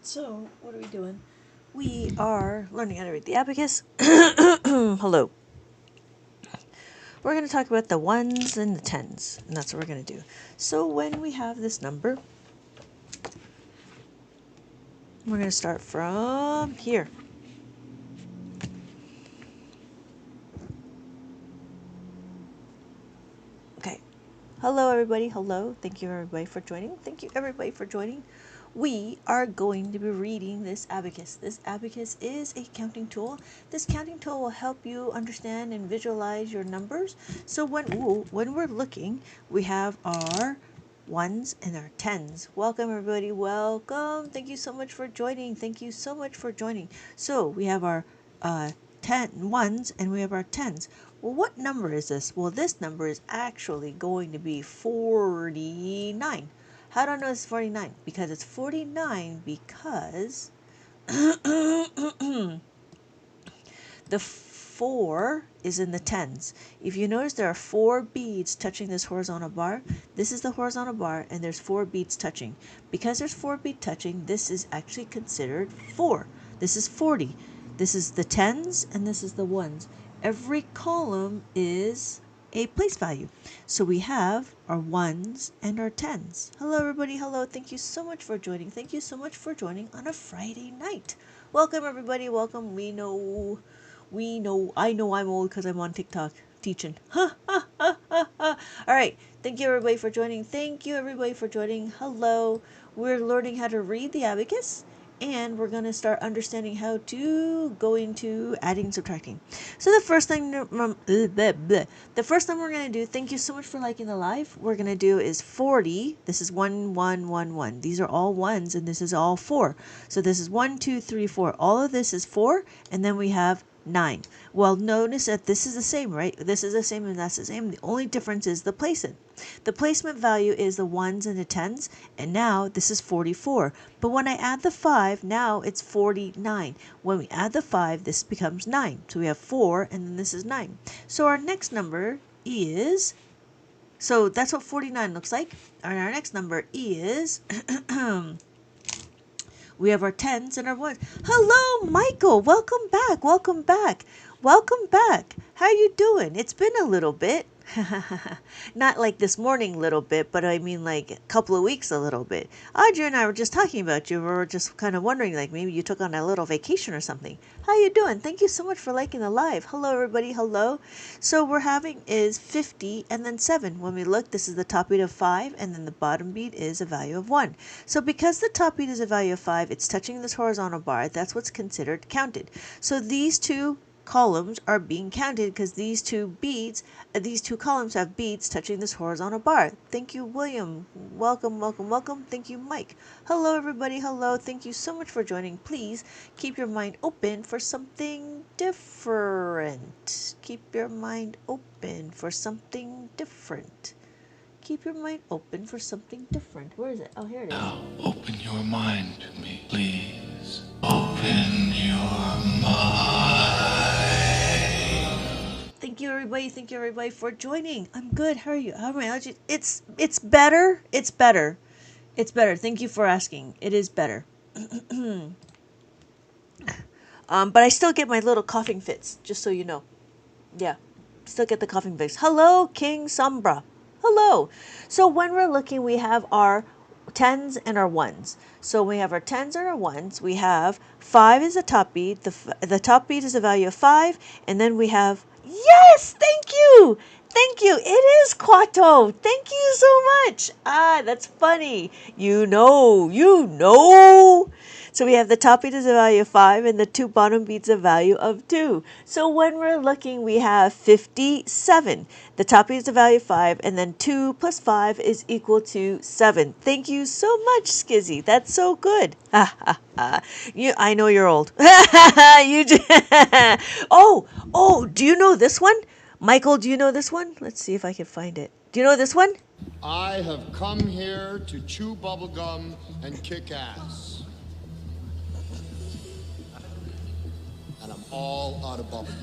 So, what are we doing? We are learning how to read the abacus. Hello. We're going to talk about the ones and the tens, and that's what we're going to do. So, when we have this number, we're going to start from here. Okay. Hello, everybody. Hello. Thank you, everybody, for joining. Thank you, everybody, for joining. We are going to be reading this abacus. This abacus is a counting tool. This counting tool will help you understand and visualize your numbers. So when we're looking, we have our ones and our tens. Welcome, everybody. Welcome. Thank you so much for joining. Thank you so much for joining. So we have our ones and we have our tens. Well, what number is this? Well, this number is actually going to be 49. How do I know it's 49? Because it's 49 because the 4 is in the tens. If you notice, there are 4 beads touching this horizontal bar. This is the horizontal bar, and there's 4 beads touching. Because there's 4 beads touching, this is actually considered 4. This is 40. This is the tens, and this is the ones. Every column is a place value. So we have our ones and our tens. Hello, everybody. Hello. Thank you so much for joining. Thank you so much for joining on a Friday night. Welcome, everybody. Welcome. I know I'm old because I'm on TikTok teaching. All right. Thank you, everybody, for joining. Thank you, everybody, for joining. Hello. We're learning how to read the abacus, and we're going to start understanding how to go into adding and subtracting. So the first thing we're going to do, thank you so much for liking the live, we're going to do is 40. This is 1 1 1 1. These are all ones, and this is all 4. So this is 1 2 3 4. All of this is 4, and then we have 9. Well, notice that this is the same, right? This is the same and that's the same. The only difference is the placement. The placement value is the ones and the tens, and now this is 44. But when I add the 5, now it's 49. When we add the 5, this becomes 9. So we have 4, and then this is 9. So our next number is, so that's what 49 looks like. And our next number is, we have our tens and our ones. Hello, Michael. Welcome back. Welcome back. Welcome back. How you doing? It's been a little bit. Not like this morning little bit, but I mean like a couple of weeks a little bit. Audrey and I were just talking about you. We were just kind of wondering, like maybe you took on a little vacation or something. How you doing? Thank you so much for liking the live. Hello, everybody. Hello. So we're having is 50 and then 7. When we look, this is the top beat of 5, and then the bottom beat is a value of 1. So because the top beat is a value of 5, it's touching this horizontal bar. That's what's considered counted. So these two columns are being counted because these two columns have beads touching this horizontal bar. Thank you, William. Welcome, welcome, welcome. Thank you, Mike. Hello, everybody. Hello. Thank you so much for joining. Please keep your mind open for something different. Keep your mind open for something different. Keep your mind open for something different. Where is it? Oh, here it is. Now, open your mind to me, please. Open your mind. Thank you, everybody. Thank you, everybody, for joining. I'm good. How are you? How are my allergies? It's better. It's better. It's better. Thank you for asking. It is better. But I still get my little coughing fits, just so you know. Yeah, still get the coughing fits. Hello, King Sombra. Hello. So when we're looking, we have our tens and our ones. So we have our tens and our ones. We have 5 is the top beat. The top beat is a value of 5. And then we have, yes, thank you. Thank you. It is Quato. Thank you so much. Ah, that's funny. You know. So we have the top beat is a value of 5 and the 2 bottom beats a value of 2. So when we're looking, we have 57. The top beat is a value of 5 and then 2 plus 5 is equal to 7. Thank you so much, Skizzy. That's so good. I know you're old. You oh, do you know this one? Michael, do you know this one? Let's see if I can find it. Do you know this one? I have come here to chew bubblegum and kick ass. And I'm all out of bubblegum.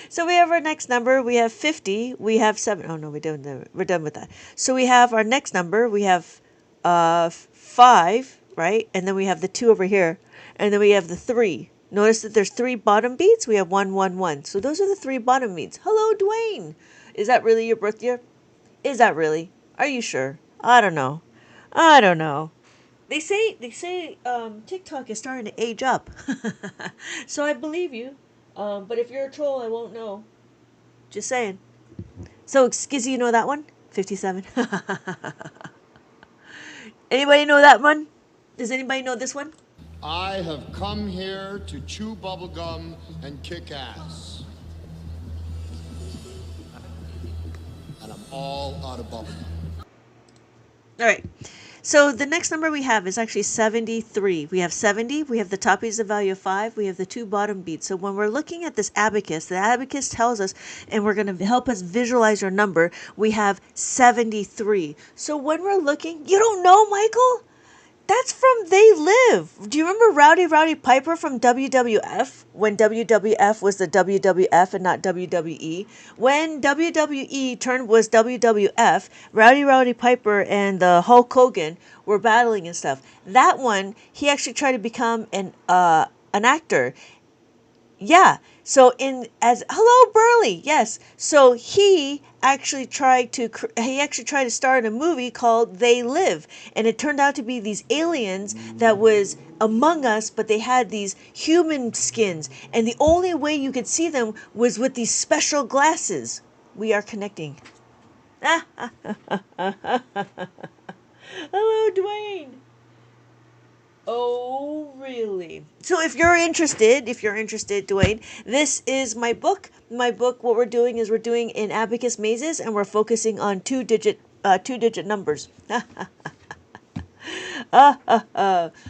So we have our next number. We have 50. We have 7. Oh, no, we're done with that. So we have our next number. We have 5, right? And then we have the 2 over here. And then we have the 3. Notice that there's 3 bottom beats. We have 1, 1, 1. So those are the 3 bottom beats. Hello, Dwayne. Is that really your birth year? Is that really? Are you sure? I don't know. I don't know. They say TikTok is starting to age up. So I believe you. But if you're a troll, I won't know. Just saying. So, Skizzy, you know that one? 57. Anybody know that one? Does anybody know this one? I have come here to chew bubblegum and kick ass. And I'm all out of bubblegum. All right. So the next number we have is actually 73. We have 70, we have the top beats of value of 5, we have the 2 bottom beats. So when we're looking at this abacus, the abacus tells us, and we're going to help us visualize our number, we have 73. So when we're looking, you don't know, Michael? That's from They Live. Do you remember Rowdy Piper from WWF? When WWF was the WWF and not WWE? When WWE was WWF, Rowdy Piper and the Hulk Hogan were battling and stuff. That one, he actually tried to become an actor. Yeah. So hello Burley. Yes. So he actually tried to star in a movie called They Live, and it turned out to be these aliens that was among us, but they had these human skins, and the only way you could see them was with these special glasses. We are connecting. Hello, Dwayne. Oh, really? So if you're interested, Dwayne, this is my book. What we're doing is we're doing in abacus mazes, and we're focusing on two-digit numbers. All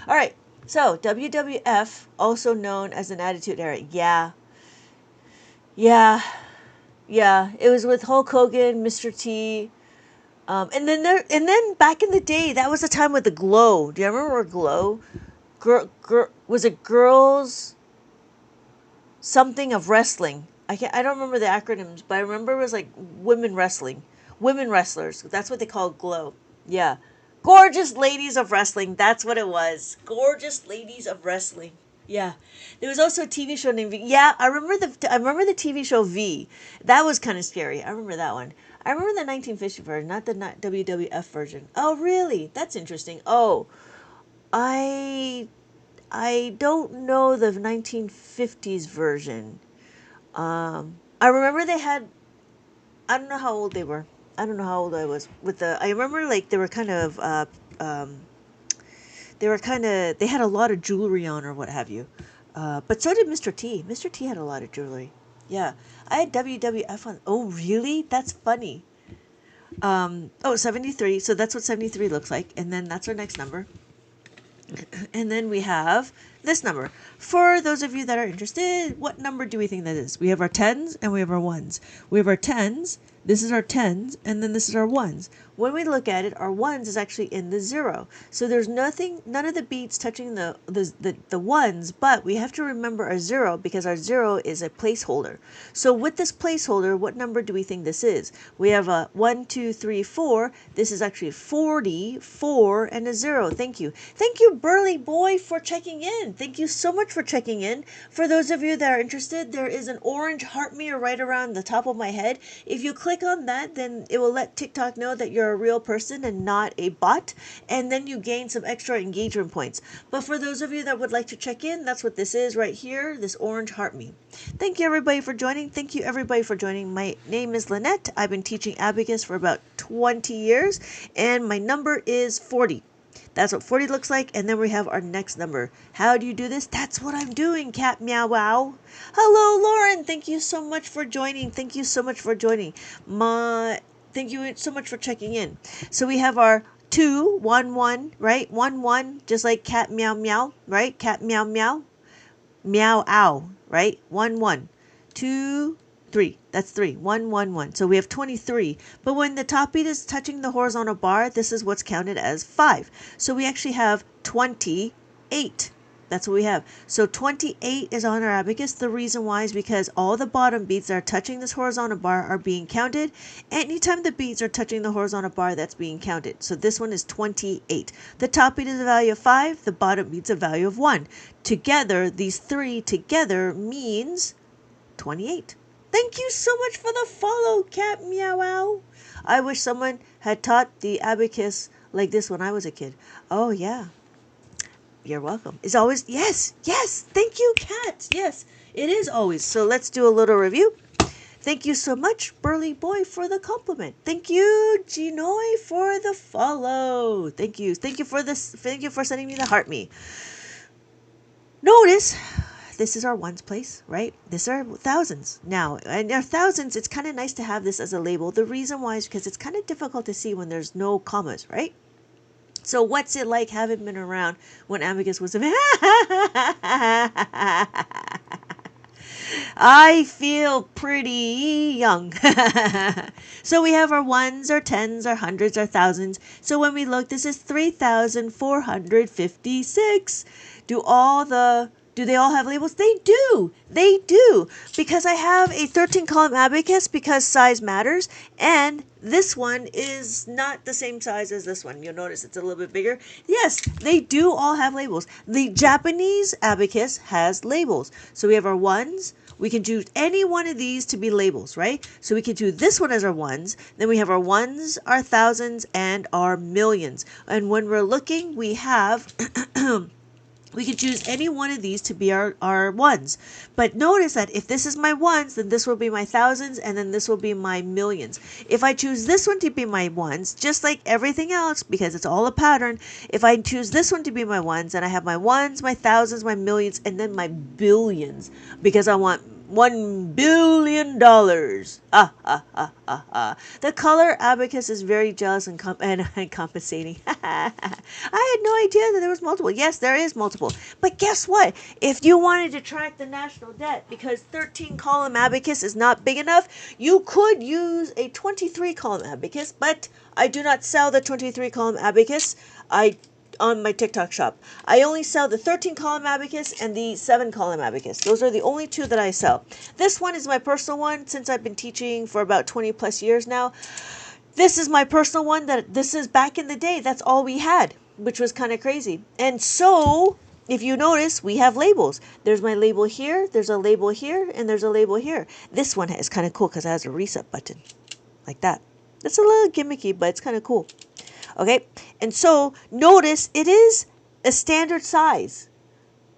right. So WWF, also known as an Attitude Era. Yeah. It was with Hulk Hogan, Mr. T. And then back in the day, that was the time with the Glow. Do you remember Glow? Was it Girls something of Wrestling? I don't remember the acronyms, but I remember it was like women wrestling, women wrestlers. That's what they called Glow. Yeah, Gorgeous Ladies of Wrestling. That's what it was. Gorgeous Ladies of Wrestling. Yeah, there was also a TV show named V. Yeah, I remember the TV show V. That was kind of scary. I remember that one. I remember the 1950 version, not the WWF version. Oh, really? That's interesting. Oh, I don't know the 1950s version. I remember they had. I don't know how old they were. I don't know how old I was with the. I remember like they were kind of. They had a lot of jewelry on or what have you. But so did Mr. T. Mr. T had a lot of jewelry. Yeah, I had WWF on. Oh, really? That's funny. 73. So that's what 73 looks like, and then that's our next number. And then we have this number. For those of you that are interested, what number do we think that is? We have our tens and we have our ones. We have our tens. This is our tens, and then this is our ones. When we look at it, our ones is actually in the 0. So there's none of the beats touching the ones, but we have to remember our 0 because our 0 is a placeholder. So with this placeholder, what number do we think this is? We have a 1, 2, 3, 4. This is actually 44 and a 0. Thank you. Thank you, Burly Boy, for checking in. Thank you so much for checking in. For those of you that are interested, there is an orange heart mirror right around the top of my head. If you click on that, then it will let TikTok know that you're a real person and not a bot, and then you gain some extra engagement points. But for those of you that would like to check in, that's what this is right here, this orange heart me. Thank you everybody for joining. Thank you everybody for joining. My name is Lynette. I've been teaching Abacus for about 20 years, and my number is 40. That's what 40 looks like, and then we have our next number. How do you do this? That's what I'm doing, cat meow wow. Hello, Lauren. Thank you so much for joining. Thank you so much for joining. Thank you so much for checking in. So we have our 2, 1, 1, right? 1, 1, just like cat meow meow, right? Cat meow meow. Meow ow, right? 1, 1, 2, 3. That's 3. 1, 1, 1. So we have 23. But when the top beat is touching the horizontal bar, this is what's counted as 5. So we actually have 28. That's what we have. So 28 is on our abacus. The reason why is because all the bottom beads that are touching this horizontal bar are being counted. Anytime the beads are touching the horizontal bar, that's being counted. So this one is 28. The top bead is a value of 5. The bottom bead's a value of 1. Together, these three together means 28. Thank you so much for the follow, Cat Meow Wow. I wish someone had taught the abacus like this when I was a kid. Oh, yeah. You're welcome. It's always, yes, yes. Thank you, Kat. Yes, it is always. So let's do a little review. Thank you so much, Burly Boy, for the compliment. Thank you, Ginoy, for the follow. Thank you. Thank you for this. Thank you for sending me the heart me. Notice this is our ones place, right? This are thousands. Now, and our thousands, it's kind of nice to have this as a label. The reason why is because it's kind of difficult to see when there's no commas, right? So what's it like having been around when abacus was I feel pretty young. So we have our ones, our tens, our hundreds, our thousands. So when we look, this is 3,456. Do they all have labels? They do. They do. Because I have a 13 column abacus because size matters. And this one is not the same size as this one. You'll notice it's a little bit bigger. Yes, they do all have labels. The Japanese abacus has labels. So we have our ones. We can choose any one of these to be labels, right? So we can do this one as our ones. Then we have our ones, our thousands, and our millions. And when we're looking, we have... we can choose any one of these to be our ones. But notice that if this is my ones, then this will be my thousands, and then this will be my millions. If I choose this one to be my ones, just like everything else, because it's all a pattern, if I choose this one to be my ones, then I have my ones, my thousands, my millions, and then my billions, because I want $1 billion. The color abacus is very jealous and compensating. I had no idea that there was multiple. Yes, there is multiple. But guess what? If you wanted to track the national debt, because 13 column abacus is not big enough, you could use a 23 column abacus, but I do not sell the 23 column abacus. On my TikTok shop. I only sell the 13 column abacus and the 7 column abacus. Those are the only two that I sell. This one is my personal one since I've been teaching for about 20 plus years now. This is my personal one this is back in the day. That's all we had, which was kind of crazy. And so if you notice, we have labels. There's my label here, there's a label here, and there's a label here. This one is kind of cool because it has a reset button like that. It's a little gimmicky, but it's kind of cool. Okay, and so notice it is a standard size,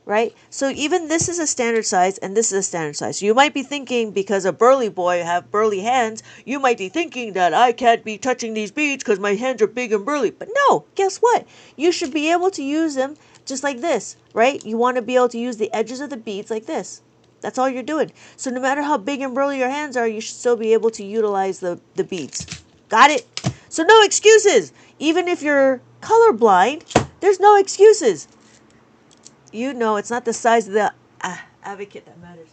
right? So even this is a standard size and this is a standard size. So you might be thinking, because a burly boy have burly hands, you might be thinking that I can't be touching these beads because my hands are big and burly. But no, guess what? You should be able to use them just like this, right? You want to be able to use the edges of the beads like this. That's all you're doing. So no matter how big and burly your hands are, you should still be able to utilize the beads. Got it? So no excuses. Even if you're colorblind, there's no excuses. You know, it's not the size of the abacus that matters.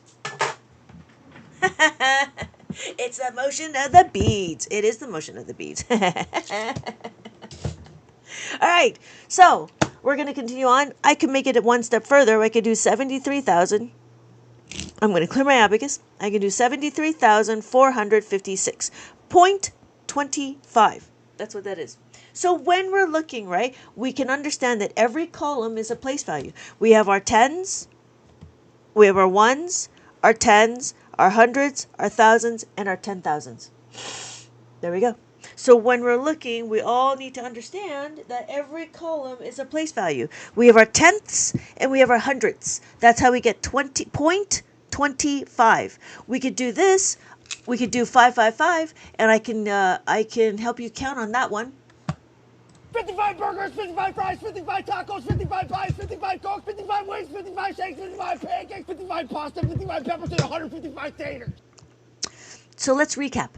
It's the motion of the beads. It is the motion of the beads. All right, so we're going to continue on. I can make it one step further. I could do 73,000. I'm going to clear my abacus. I can do 73,456.25. That's what that is. So when we're looking, right, we can understand that every column is a place value. We have our tens, we have our ones, our tens, our hundreds, our thousands, and our 10,000s. There we go. So when we're looking, we all need to understand that every column is a place value. We have our tenths and we have our hundreds. That's how we get 20.25. We could do this. We could do 555, and I can help you count on that one. 55 burgers, 55 fries, 55 tacos, 55 pies, 55 cokes, 55 wings, 55 shakes, 55 pancakes, 55 pasta, 55 peppers, and 155 taters. So let's recap.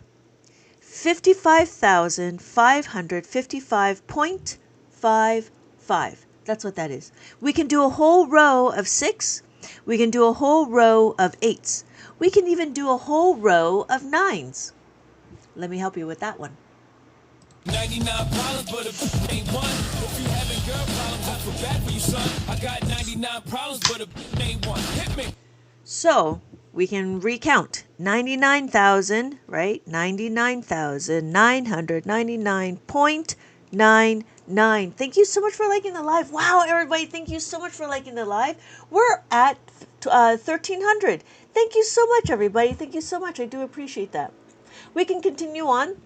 55,555.55. That's what that is. We can do a whole row of 6. We can do a whole row of 8s. We can even do a whole row of 9s. Let me help you with that one. 99 problems, but a ain't one. If you having girl problems, I feel bad for you, son. I got 99 problems, but a ain't one. Hit me. So we can recount 99,000, right? 99,999.99. Thank you so much for liking the live. Wow, everybody, thank you so much for liking the live. We're at 1,300. Thank you so much, everybody. Thank you so much. I do appreciate that. We can continue on.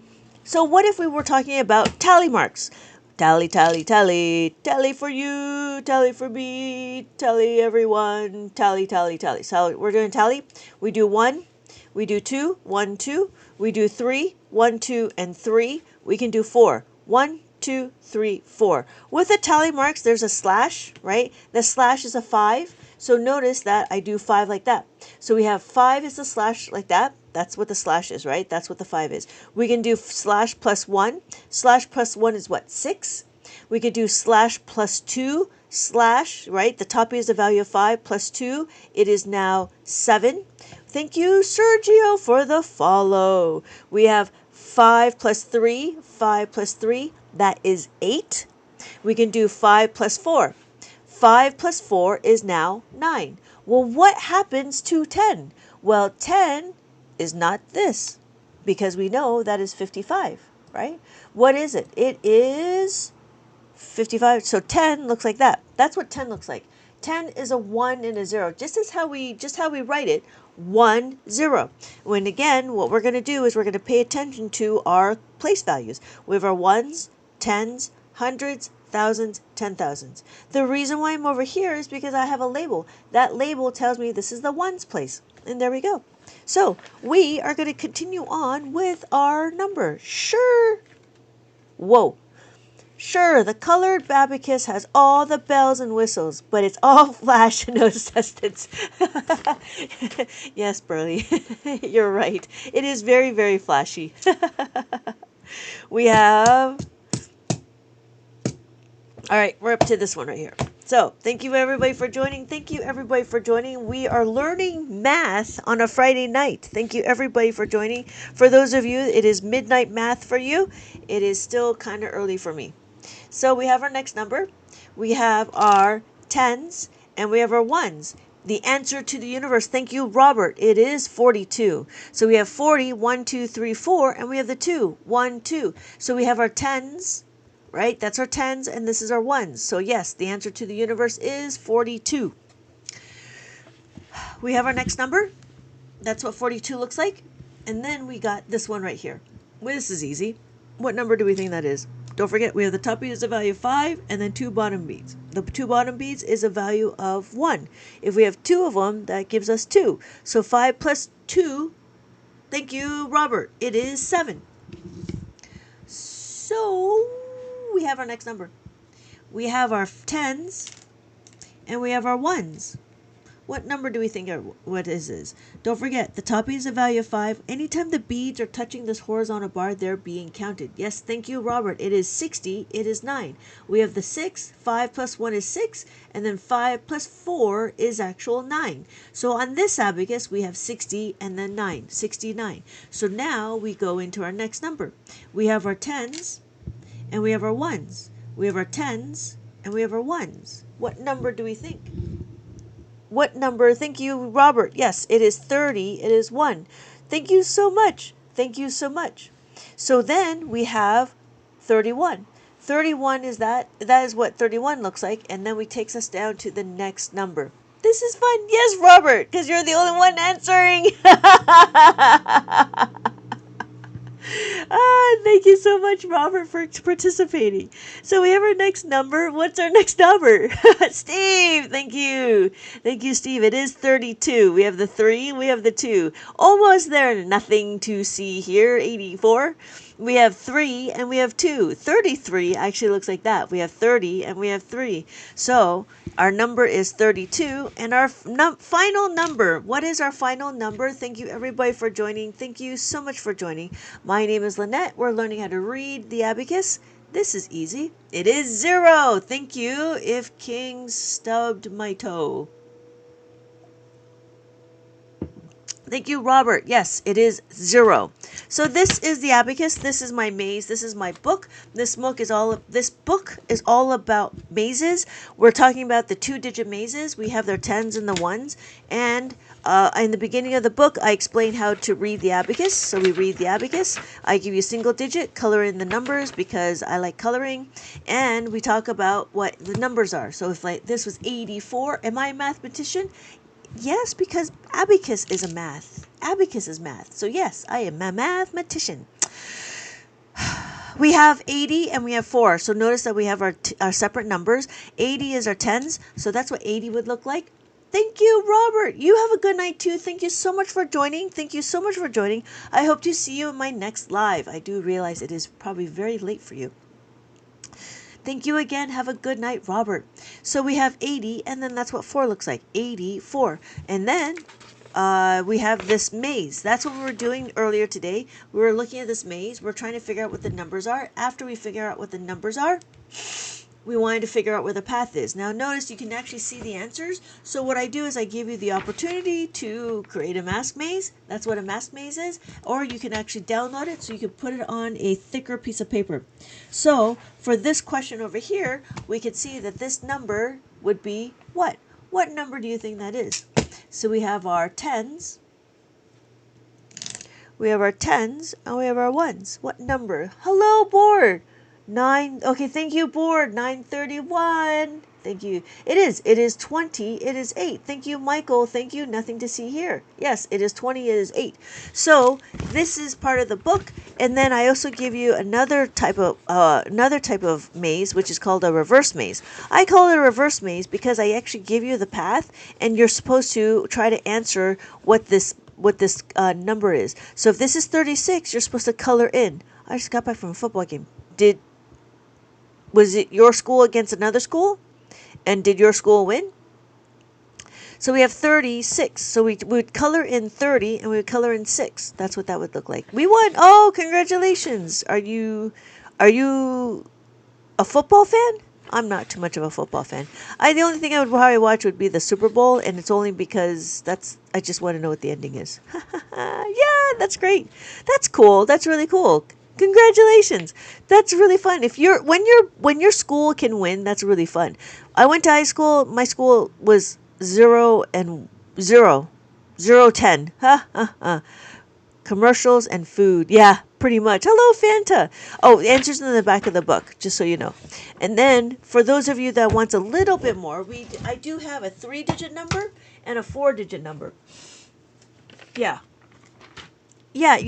So what if we were talking about tally marks? Tally, tally, tally, tally for you, tally for me, tally everyone, tally, tally, tally. So we're doing tally. We do 1, we do 2, 1, 2, we do 3, 1, 2, and 3. We can do 4. 1, 2, 3, 4. With the tally marks, there's a slash, right? The slash is a 5. So notice that I do 5 like that. So we have 5 is the slash like that. That's what the slash is, right? That's what the 5 is. We can do slash plus 1. Slash plus 1 is what? 6. We could do slash plus 2. Slash, right? The top is the value of 5 plus 2. It is now 7. Thank you, Sergio, for the follow. We have 5 plus 3. 5 plus 3. That is 8. We can do 5 plus 4. 5 plus 4 is now 9. Well, what happens to 10? Well, 10 is not this, because we know that is 55, right? What is it? It is 55. So 10 looks like that. That's what 10 looks like. 10 is a 1 and a 0, just how we write it, 1 0. When again, what we're going to do is we're going to pay attention to our place values. We have our ones, tens, hundreds, thousands, 10,000s. The reason why I'm over here is because I have a label. That label tells me this is the ones place. And there we go. So we are going to continue on with our number. Sure. Whoa. Sure, the colored abacus has all the bells and whistles, but it's all flash and no substance. Yes, Burley, you're right. It is very, very flashy. We have... All right, we're up to this one right here. So, thank you everybody for joining. Thank you everybody for joining. We are learning math on a Friday night. Thank you everybody for joining. For those of you, it is midnight math for you. It is still kind of early for me. So, we have our next number. We have our tens and we have our ones. The answer to the universe. Thank you, Robert. It is 42. So, we have 40, 1, 2, 3, 4, and we have the 2, 1, 2. So, we have our tens. Right? That's our tens, and this is our ones. So yes, the answer to the universe is 42. We have our next number. That's what 42 looks like. And then we got this one right here. Well, this is easy. What number do we think that is? Don't forget, we have the top bead is a value of 5, and then 2 bottom beads. The 2 bottom beads is a value of 1. If we have 2 of them, that gives us 2. So 5 plus 2, thank you, Robert, it is 7. So... we have our next number. We have our tens and we have our ones. What number do we think what is? Don't forget, the top bead is a value of 5. Anytime the beads are touching this horizontal bar, they're being counted. Yes, thank you, Robert. It is 60. It is 9. We have the 6. 5 plus 1 is 6. And then 5 plus 4 is actual 9. So on this abacus, we have 60 and then 9. 69. So now we go into our next number. We have our tens. And we have our ones. We have our tens, and we have our ones. What number do we think? What number? Thank you, Robert. Yes, it is 30. It is 1. Thank you so much. Thank you so much. So then we have 31. 31 is that. That is what 31 looks like. And then we takes us down to the next number. This is fun. Yes, Robert, because you're the only one answering. Thank you so much, Robert, for participating. So we have our next number. What's our next number? Steve, thank you. Thank you, Steve. It is 32. We have the 3, we have the 2. Almost there. Nothing to see here. 84. We have 3 and we have 2. 33 actually looks like that. We have 30 and we have 3. So our number is 32. And our final number. What is our final number? Thank you everybody for joining. Thank you so much for joining. My name is Lynette. We're learning how to read the abacus. This is easy. It is 0. Thank you. If King stubbed my toe. Thank you, Robert. Yes, it is 0. So this is the abacus. This is my maze. This is my book. This book is all about mazes. We're talking about the 2-digit mazes. We have their 10s and the 1s. And in the beginning of the book, I explain how to read the abacus. So we read the abacus. I give you single digit, color in the numbers because I like coloring. And we talk about what the numbers are. So if like this was 84, am I a mathematician? Yes, because abacus is a math. Abacus is math. So yes, I am a mathematician. We have 80 and we have 4. So notice that we have our separate numbers. 80 is our tens. So that's what 80 would look like. Thank you, Robert. You have a good night too. Thank you so much for joining. Thank you so much for joining. I hope to see you in my next live. I do realize it is probably very late for you. Thank you again. Have a good night, Robert. So we have 80, and then that's what 4 looks like. 84. And then we have this maze. That's what we were doing earlier today. We were looking at this maze. We're trying to figure out what the numbers are. After we figure out what the numbers are, we wanted to figure out where the path is. Now notice you can actually see the answers. So what I do is I give you the opportunity to create a mask maze. That's what a mask maze is. Or you can actually download it so you can put it on a thicker piece of paper. So for this question over here, we could see that this number would be what? What number do you think that is? So we have our tens. We have our tens and we have our ones. What number? Hello, board. 9. Okay, thank you, board. 931. Thank you. It is 20. It is 8. Thank you, Michael. Thank you. Nothing to see here. Yes, it is 20. It is 8. So this is part of the book, and then I also give you another type of maze, which is called a reverse maze. I call it a reverse maze because I actually give you the path, and you're supposed to try to answer what this number is. So if this is 36, you're supposed to color in. I just got back from a football game. Was it your school against another school? And did your school win? So we have 36. So we would color in 30 and we would color in 6. That's what that would look like. We won. Oh, congratulations. Are you a football fan? I'm not too much of a football fan. The only thing I would probably watch would be the Super Bowl, and it's only because I just want to know what the ending is. Yeah, that's great. That's cool. That's really cool. Congratulations. That's really fun. When your school can win, that's really fun. I went to high school. My school was 0 and 0. 0, 10. Commercials and food. Yeah, pretty much. Hello, Fanta. Oh, the answer's in the back of the book, just so you know. And then, for those of you that wants a little bit more, I do have a 3-digit number and a 4-digit number. Yeah. Yeah,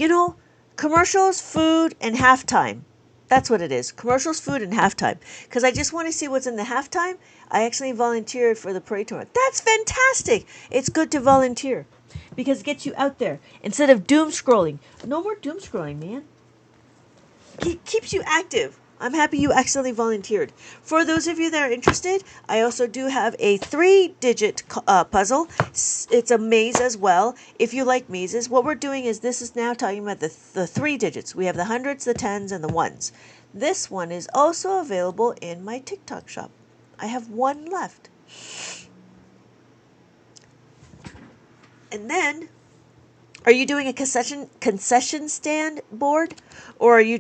commercials, food, and halftime. That's what it is. Commercials, food, and halftime. Because I just want to see what's in the halftime. I actually volunteered for the parade tournament. That's fantastic. It's good to volunteer. Because it gets you out there. Instead of doom scrolling. No more doom scrolling, man. It keeps you active. I'm happy you accidentally volunteered. For those of you that are interested, I also do have a 3-digit puzzle. It's a maze as well. If you like mazes, what we're doing is this is now talking about the 3 digits. We have the hundreds, the tens, and the ones. This one is also available in my TikTok shop. I have one left. And then, are you doing a concession stand board? Or are you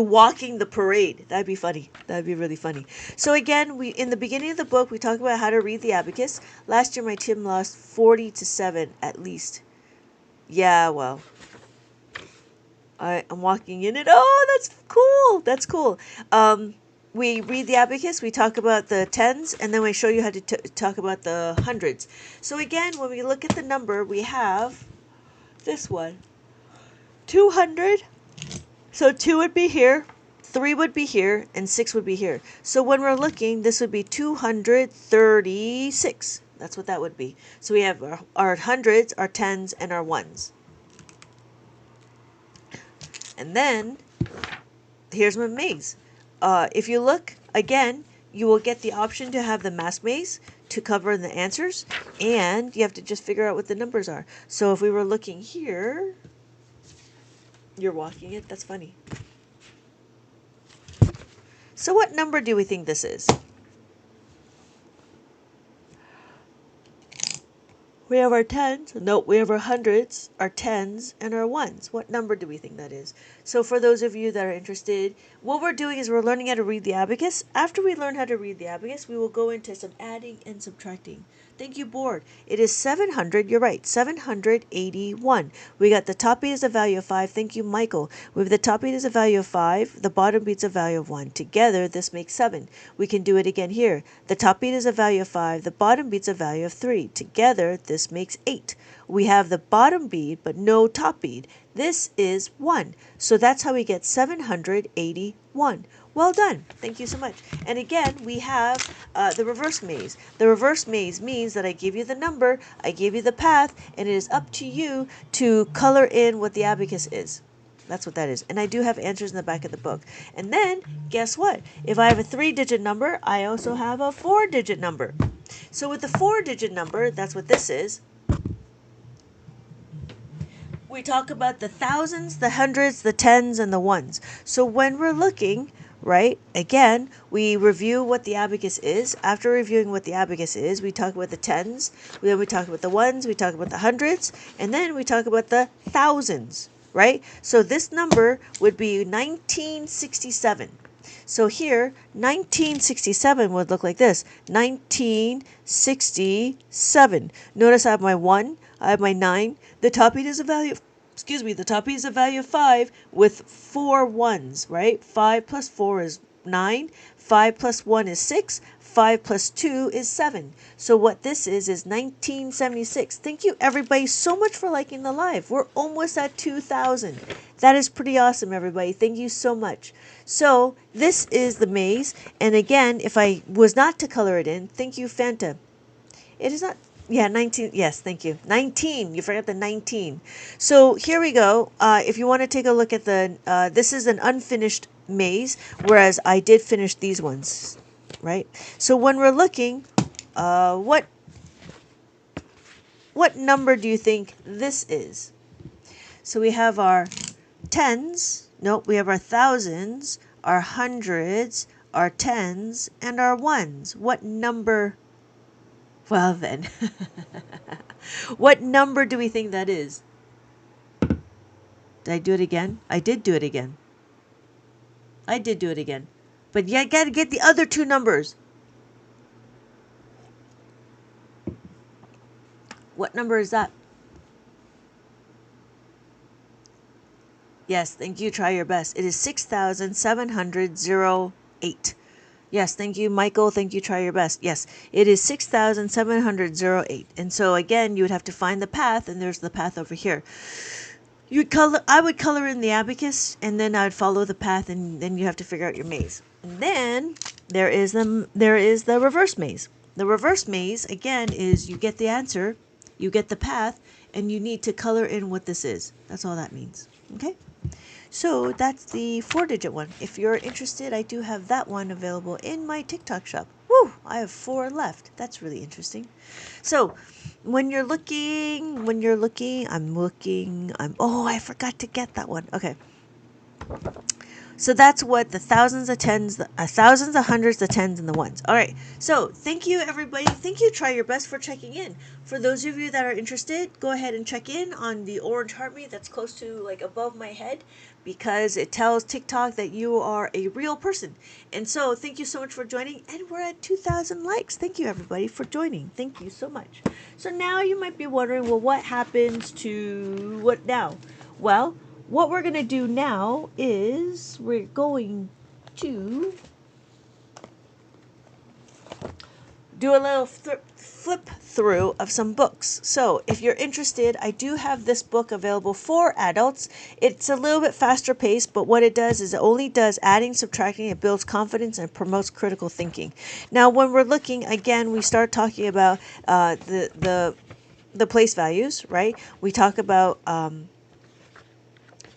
walking the parade? That'd be funny. That'd be really funny. So again, in the beginning of the book, we talk about how to read the abacus. Last year, my team lost 40-7 at least. Yeah, well, I'm walking in it. Oh, that's cool. That's cool. We read the abacus, we talk about the tens, and then we show you how to talk about the hundreds. So again, when we look at the number, we have this one. 200. So 2 would be here, 3 would be here, and 6 would be here. So when we're looking, this would be 236. That's what that would be. So we have our hundreds, our tens, and our ones. And then, here's my maze. If you look, again, you will get the option to have the mask maze to cover the answers, and you have to just figure out what the numbers are. So if we were looking here, you're walking it, that's funny. So what number do we think this is? We have our tens. Nope, we have our hundreds, our tens, and our ones. What number do we think that is? So for those of you that are interested, what we're doing is we're learning how to read the abacus. After we learn how to read the abacus, we will go into some adding and subtracting. Thank you, board. It is 700. You're right. 781. We got the top beat as a value of 5. Thank you, Michael. We have the top beat as a value of 5. The bottom beat's a value of 1. Together, this makes 7. We can do it again here. The top beat is a value of 5. The bottom beat's a value of 3. Together, this makes 8. We have the bottom beat, but no top beat. This is 1. So that's how we get 781. Well done. Thank you so much. And again, we have the reverse maze. The reverse maze means that I give you the number, I give you the path, and it is up to you to color in what the abacus is. That's what that is. And I do have answers in the back of the book. And then, guess what? If I have a 3-digit number, I also have a 4-digit number. So with the 4-digit number, that's what this is. We talk about the thousands, the hundreds, the tens, and the ones. So when we're looking, right, again, we review what the abacus is. After reviewing what the abacus is, we talk about the tens, then we talk about the ones, we talk about the hundreds, and then we talk about the thousands, right? So this number would be 1967. So here, 1967 would look like this. 1967. Notice I have my 1, I have my 9. The top beat is a value, the top beat is a value of 5 with 4 ones, right? 5 plus 4 is 9. 5 plus 1 is 6. 5 plus 2 is 7. So what this is 1976. Thank you everybody so much for liking the live. We're almost at 2,000. That is pretty awesome, everybody. Thank you so much. So this is the maze. And again, if I was not to color it in, thank you, Fanta. It is not, yeah, 19. Yes, thank you. 19. You forgot the 19. So here we go. If you want to take a look at the, this is an unfinished maze, whereas I did finish these ones, right? So when we're looking, what number do you think this is? So we have our tens. Nope, we have our thousands, our hundreds, our tens, and our ones. What number? Well then, what number do we think that is? Did I do it again? I did do it again. I did do it again. But you got to get the other two numbers. What number is that? Yes, thank you. Try your best. It is 6,708. Yes, thank you, Michael. Thank you. Try your best. Yes, it is 6,708. And so again, you would have to find the path, and there's the path over here. I would color in the abacus, and then I would follow the path, and then you have to figure out your maze. And then there is the reverse maze. The reverse maze again is you get the answer, you get the path, and you need to color in what this is. That's all that means. Okay? So that's the 4-digit one. If you're interested, I do have that one available in my TikTok shop. Woo! I have 4 left. That's really interesting. So when you're looking, oh, I forgot to get that one. Okay. So that's what the thousands, the tens, the hundreds, the tens, and the ones. All right. So thank you, everybody. Thank you. Try your best for checking in. For those of you that are interested, go ahead and check in on the orange heart me that's close to like above my head, because it tells TikTok that you are a real person. And so thank you so much for joining. And we're at 2,000 likes. Thank you, everybody, for joining. Thank you so much. So now you might be wondering, well, what happens to what now? Well, what we're going to do now is we're going to do a little flip through of some books. So if you're interested, I do have this book available for adults. It's a little bit faster paced, but what it does is it only does adding, subtracting, it builds confidence and promotes critical thinking. Now, when we're looking, again, we start talking about the place values, right? We talk about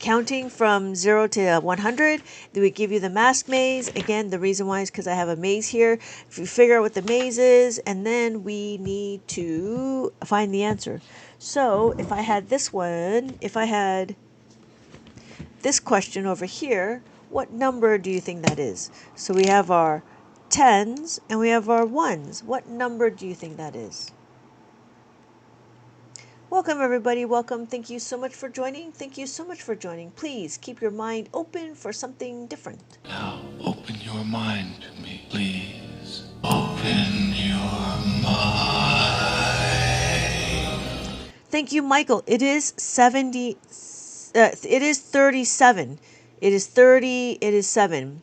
counting from 0 to 100. Then we give you the mask maze. Again, the reason why is because I have a maze here. If you figure out what the maze is, and then we need to find the answer. So if I had this one, if I had this question over here, what number do you think that is? So we have our tens and we have our ones. What number do you think that is? Welcome, everybody. Welcome. Thank you so much for joining. Thank you so much for joining. Please keep your mind open for something different. Now open your mind to me, please. Open your mind. Thank you, Michael. It is 70. It is 37. It is 30. It is 7.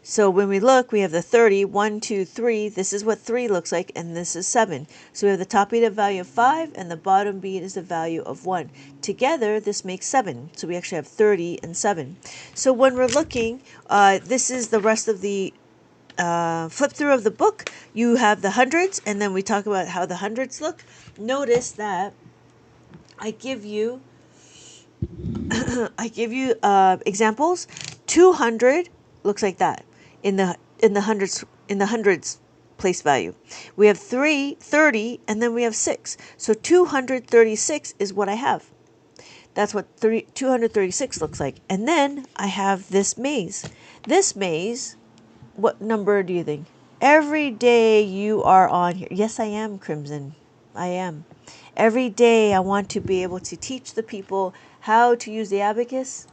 So when we look, we have the 30, 1, 2, 3. This is what 3 looks like, and this is 7. So we have the top beat of value of 5, and the bottom beat is the value of 1. Together, this makes 7. So we actually have 30 and 7. So when we're looking, this is the rest of the flip through of the book. You have the hundreds, and then we talk about how the hundreds look. Notice that I give you examples. 200 looks like that in the hundreds place value. We have 30, and then we have 6. So 236 is what I have. That's what 236 looks like. And then I have this maze. This maze, what number do you think? Every day you are on here. Yes, I am, Crimson. I am. Every day I want to be able to teach the people how to use the abacus.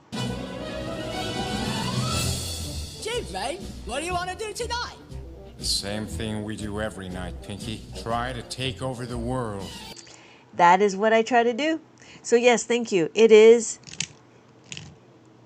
Chief, mate, what do you want to do tonight? The same thing we do every night, Pinky. Try to take over the world. That is what I try to do. So yes, thank you. It is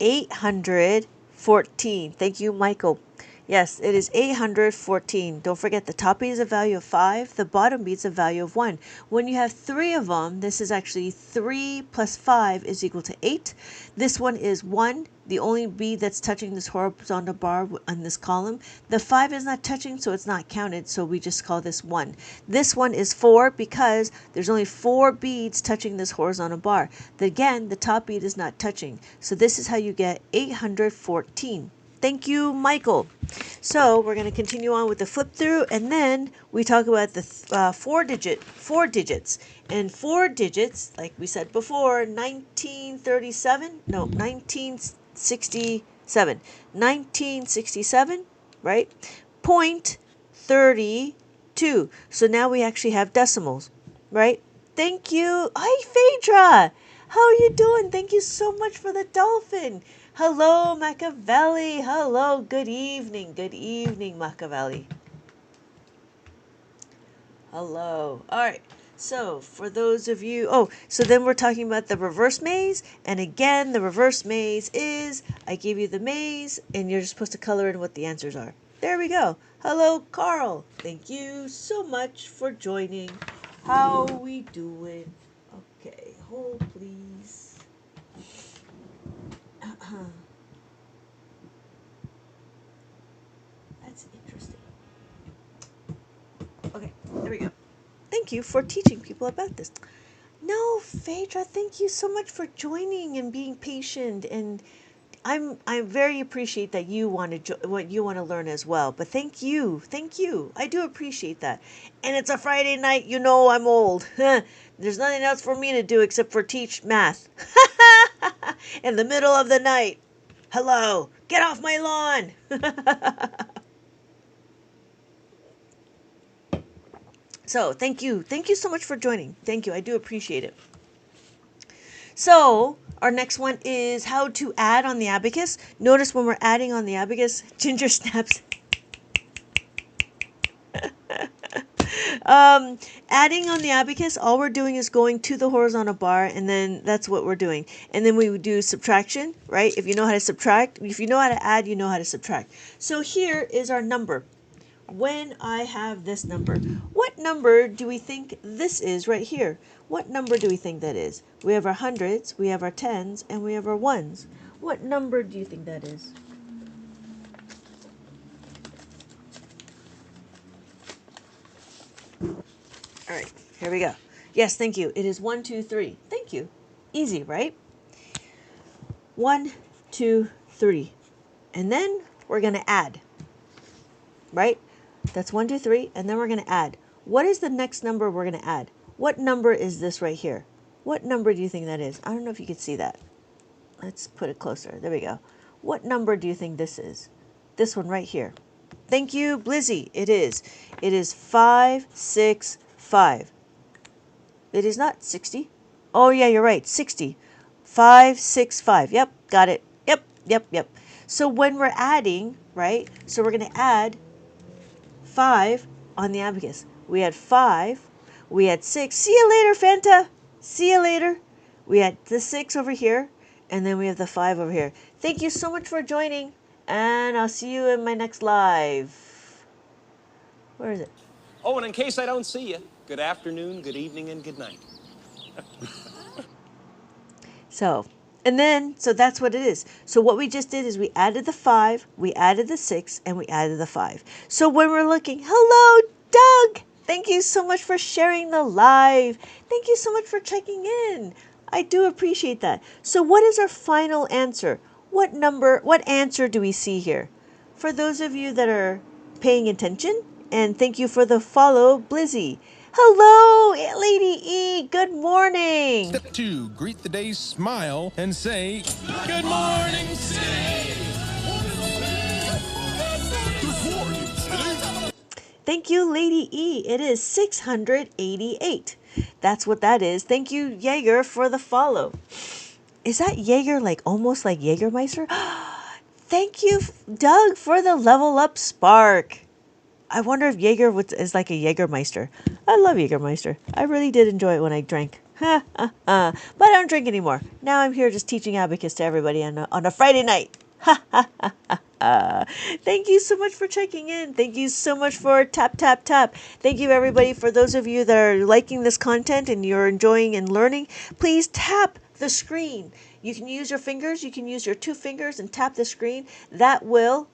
814. Thank you, Michael. Yes, it is 814. Don't forget the top beat is a value of 5. The bottom beat is a value of 1. When you have 3 of them, this is actually 3 plus 5 is equal to 8. This one is 1. The only bead that's touching this horizontal bar on this column. The 5 is not touching, so it's not counted, so we just call this 1. This one is 4 because there's only 4 beads touching this horizontal bar. Again, the top bead is not touching. So this is how you get 814. Thank you, Michael. So we're going to continue on with the flip through, and then we talk about the 4 digits. And 4 digits, like we said before, 1967, right? 0.32. So now we actually have decimals, right? Thank you. Hi, Phaedra. How are you doing? Thank you so much for the dolphin. Hello, Machiavelli. Hello, good evening. Good evening, Machiavelli. Hello. All right. So for those of you, so then we're talking about the reverse maze. And again, the reverse maze is, I give you the maze, and you're supposed to color in what the answers are. There we go. Hello, Carl. Thank you so much for joining. How we doing? Okay, hold please. That's interesting. Okay, there we go. Thank you for teaching people about this. No, Phaedra, thank you so much for joining and being patient, and I very appreciate that you want to what you want to learn as well. But thank you, I do appreciate that. And it's a Friday night, you know I'm old. There's nothing else for me to do except for teach math in the middle of the night. Hello, get off my lawn. So thank you so much for joining. Thank you, I do appreciate it. So our next one is how to add on the abacus. Notice when we're adding on the abacus, Ginger snaps. Adding on the abacus, all we're doing is going to the horizontal bar, and then that's what we're doing. And then we would do subtraction, right? If you know how to subtract, if you know how to add, you know how to subtract. So here is our number. When I have this number, what number do we think this is right here? What number do we think that is? We have our hundreds, we have our tens, and we have our ones. What number do you think that is? All right, here we go. Yes, thank you. It is 1, 2, 3. Thank you. Easy, right? 1, 2, 3. And then we're going to add, right? That's 1, 2, 3, and then we're going to add. What is the next number we're going to add? What number is this right here? What number do you think that is? I don't know if you can see that. Let's put it closer. There we go. What number do you think this is? This one right here. Thank you, Blizzy. It is. It is 5, 6, 5. It is not 60. Oh, yeah, you're right. 60. 565. Yep, got it. Yep, yep, yep. So when we're adding, right? So we're going to add 5 on the abacus. We had 5. We had 6. See you later, Fanta. See you later. We had the 6 over here. And then we have the 5 over here. Thank you so much for joining. And I'll see you in my next live. Where is it? Oh, and in case I don't see you, good afternoon, good evening, and good night. So, and then, so that's what it is. So what we just did is we added the 5, we added the 6, and we added the 5. So when we're looking, hello, Doug! Thank you so much for sharing the live. Thank you so much for checking in. I do appreciate that. So what is our final answer? What answer do we see here? For those of you that are paying attention, and thank you for the follow, Blizzy. Hello, Lady E. Good morning. Step 2, greet the day, smile, and say, Good morning, city! Thank you, Lady E. It is 688. That's what that is. Thank you, Jaeger, for the follow. Is that Jaeger like almost like Jägermeister? Thank you, Doug, for the level up spark. I wonder if Jaeger is like a Jägermeister. I love Jägermeister. I really did enjoy it when I drank. But I don't drink anymore. Now I'm here just teaching Abacus to everybody on a Friday night. Thank you so much for checking in. Thank you so much for tap, tap, tap. Thank you, everybody. For those of you that are liking this content and you're enjoying and learning, please tap the screen. You can use your fingers. You can use your 2 fingers and tap the screen. That will...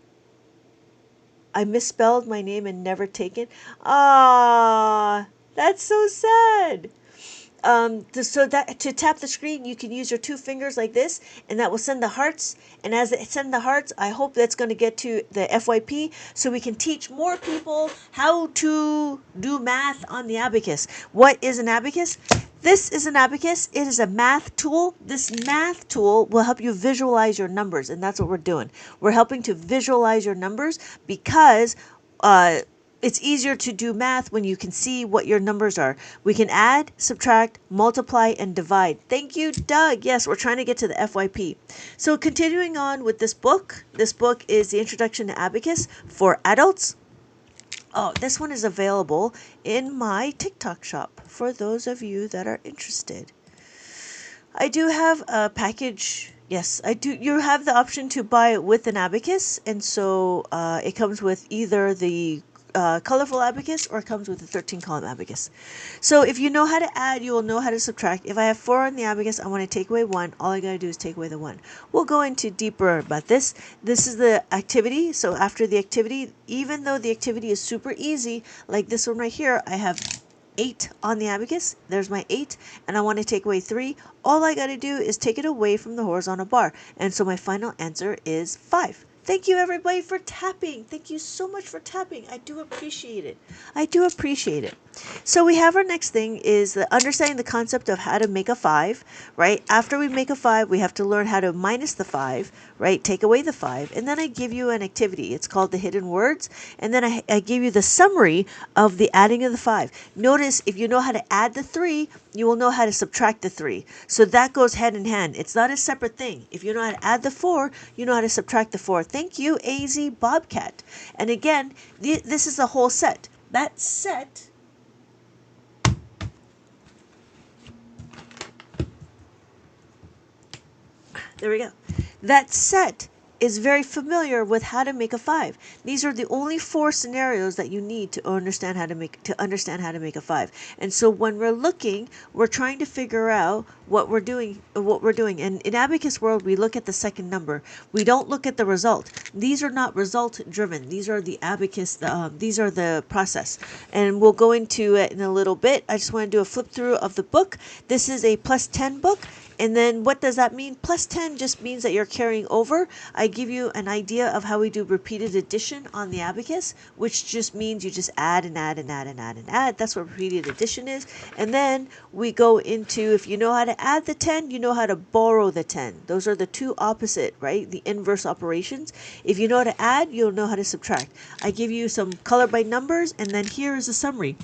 I misspelled my name and never taken. Ah, that's so sad. To tap the screen, you can use your 2 fingers like this, and that will send the hearts. And as it sends the hearts, I hope that's going to get to the FYP so we can teach more people how to do math on the abacus. What is an abacus? This is an abacus. It is a math tool. This math tool will help you visualize your numbers, and that's what we're doing. We're helping to visualize your numbers because it's easier to do math when you can see what your numbers are. We can add, subtract, multiply, and divide. Thank you, Doug. Yes, we're trying to get to the FYP. So continuing on with this book. This book is The Introduction to Abacus for adults. Oh, this one is available in my TikTok shop for those of you that are interested. I do have a package. Yes, I do. You have the option to buy it with an abacus, and so it comes with either the colorful abacus or it comes with a 13-column abacus. So if you know how to add, you will know how to subtract. If I have 4 on the abacus, I want to take away 1. All I got to do is take away the 1. We'll go into deeper about this. This is the activity. So after the activity, even though the activity is super easy, like this one right here, I have 8 on the abacus. There's my 8, and I want to take away 3. All I got to do is take it away from the horizontal bar. And so my final answer is 5. Thank you, everybody, for tapping. Thank you so much for tapping. I do appreciate it. I do appreciate it. So we have our next thing is understanding the concept of how to make a 5, right? After we make a 5, we have to learn how to minus the 5, right? Take away the 5. And then I give you an activity. It's called the hidden words. And then I give you the summary of the adding of the 5. Notice if you know how to add the 3, you will know how to subtract the 3. So that goes hand in hand. It's not a separate thing. If you know how to add the 4, you know how to subtract the 4. Thank you, AZ Bobcat. And again, this is the whole set. That set... There we go. That set is very familiar with how to make a 5. These are the only 4 scenarios that you need to understand how to make a 5. And so when we're looking, we're trying to figure out what we're doing. And in Abacus world, we look at the second number. We don't look at the result. These are not result driven. These are the Abacus. These are the process. And we'll go into it in a little bit. I just want to do a flip through of the book. This is a +10 book. And then what does that mean? +10 just means that you're carrying over. I give you an idea of how we do repeated addition on the abacus, which just means you just add and add and add and add and add. That's what repeated addition is. And then we go into, if you know how to add the 10, you know how to borrow the 10. Those are the two opposite, right? The inverse operations. If you know how to add, you'll know how to subtract. I give you some color by numbers, and then here is a summary.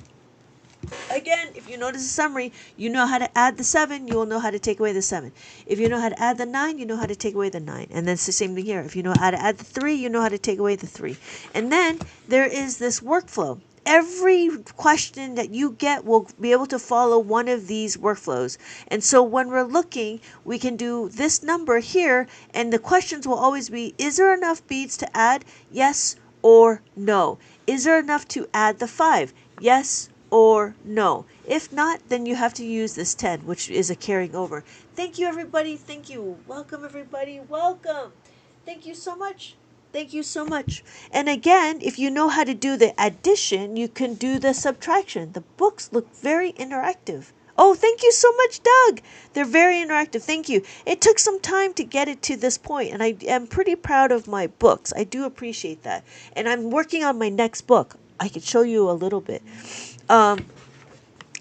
Again, if you notice the summary, you know how to add the 7, you will know how to take away the 7. If you know how to add the 9, you know how to take away the 9. And then it's the same thing here. If you know how to add the 3, you know how to take away the 3. And then there is this workflow. Every question that you get will be able to follow one of these workflows. And so when we're looking, we can do this number here, and the questions will always be, is there enough beads to add? Yes or no. Is there enough to add the 5? Yes or no. If not, then you have to use this 10, which is a carrying over. Thank you, everybody. Thank you. Welcome, everybody. Welcome. Thank you so much. Thank you so much. And again, if you know how to do the addition, you can do the subtraction. The books look very interactive. Oh, thank you so much, Doug. They're very interactive. Thank you. It took some time to get it to this point, and I am pretty proud of my books. I do appreciate that. And I'm working on my next book. I could show you a little bit.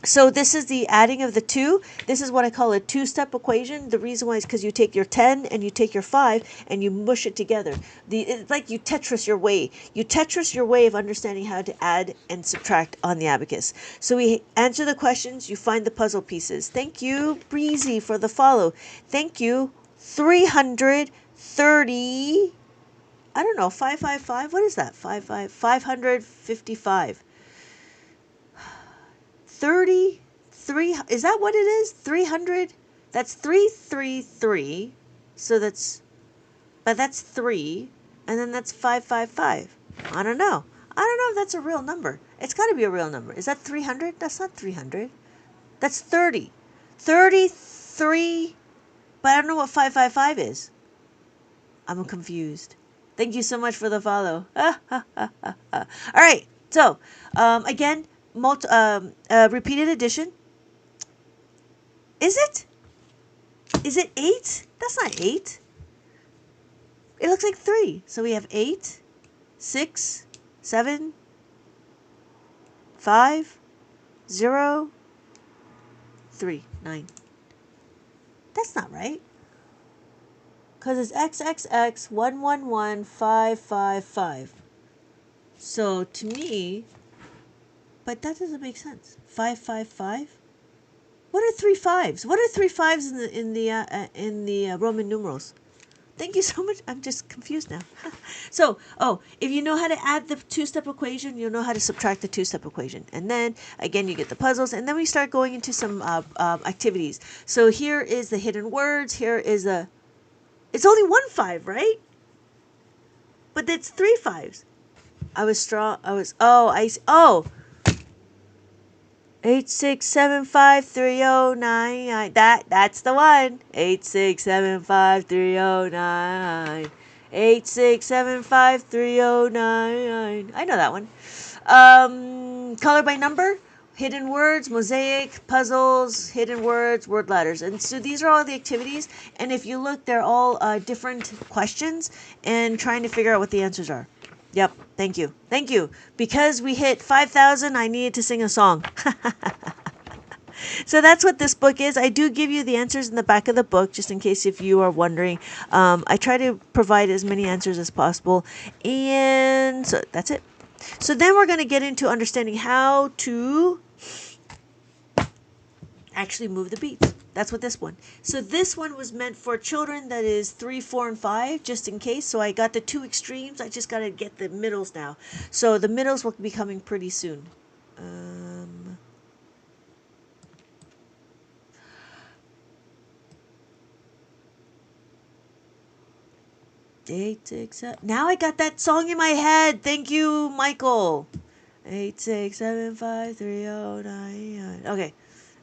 So this is the adding of the 2. This is what I call a two-step equation. The reason why is because you take your 10 and you take your 5 and you mush it together. It's like you Tetris your way. You Tetris your way of understanding how to add and subtract on the abacus. So we answer the questions. You find the puzzle pieces. Thank you, Breezy, for the follow. Thank you, 330. I don't know, 555. What is that? 555. 33, is that what it is? 300? That's 333. So but that's 3, and then that's 555. I don't know. I don't know if that's a real number. It's got to be a real number. Is that 300? That's not 300. That's 30. 33, but I don't know what 555 is. I'm confused. Thank you so much for the follow. All right. So, again, repeated addition. Is it? Is it 8? That's not 8. It looks like 3. So we have 8, 6, 7, 5, 0, 3, 9. That's not right. Because it's XXX 111555. So to me, but that doesn't make sense. 555. What are 3 5s? What are 3 5s in the Roman numerals? Thank you so much. I'm just confused now. So, if you know how to add the two-step equation, you'll know how to subtract the two-step equation. And then, again, you get the puzzles. And then we start going into some activities. So here is the hidden words. Here is it's only 1 5, right? But it's 3 5s. I was strong. 8675309. That's the one. 8675309. 8675309. I know that one. Color by number, hidden words, mosaic, puzzles, hidden words, word letters. And so these are all the activities. And if you look, they're all different questions and trying to figure out what the answers are. Yep. Thank you. Thank you. Because we hit 5,000, I needed to sing a song. So that's what this book is. I do give you the answers in the back of the book, just in case if you are wondering. I try to provide as many answers as possible. And so that's it. So then we're going to get into understanding how to actually move the beats. That's what this one. So this one was meant for children that is 3, 4, and 5, just in case. So I got the 2 extremes. I just got to get the middles now. So the middles will be coming pretty soon. 8, 6, 7. Now I got that song in my head. Thank you, Michael. 8, 6, 7, 5, 3, 0, 9. Okay.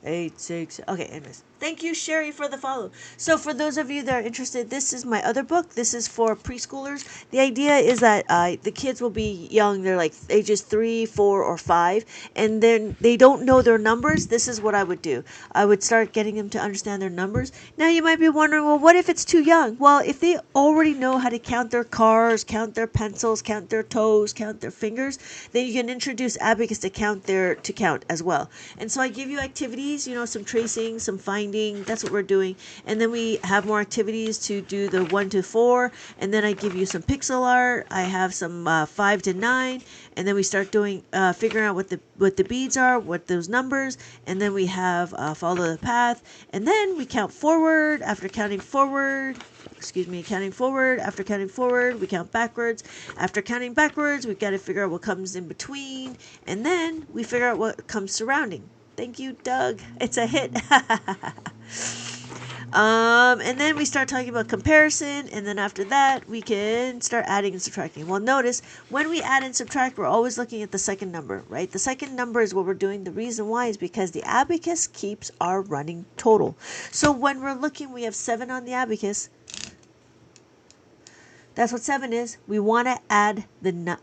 8, 6. Okay, anyways. Thank you, Sherry, for the follow. So for those of you that are interested, this is my other book. This is for preschoolers. The idea is that the kids will be young. They're like ages 3, 4, or 5. And then they don't know their numbers. This is what I would do. I would start getting them to understand their numbers. Now you might be wondering, well, what if it's too young? Well, if they already know how to count their cars, count their pencils, count their toes, count their fingers, then you can introduce Abacus to count as well. And so I give you activities, some tracing, some finding, grinding. That's what we're doing. And then we have more activities to do the 1 to 4. And then I give you some pixel art. I have some 5 to 9. And then we start doing figuring out what the beads are, what those numbers. And then we have follow the path. And then we count forward. After counting forward, counting forward. After counting forward, we count backwards. After counting backwards, we've got to figure out what comes in between. And then we figure out what comes surrounding. Thank you, Doug. It's a hit. And then we start talking about comparison. And then after that, we can start adding and subtracting. Well, notice when we add and subtract, we're always looking at the second number, right? The second number is what we're doing. The reason why is because the abacus keeps our running total. So when we're looking, we have 7 on the abacus. That's what 7 is. We want to add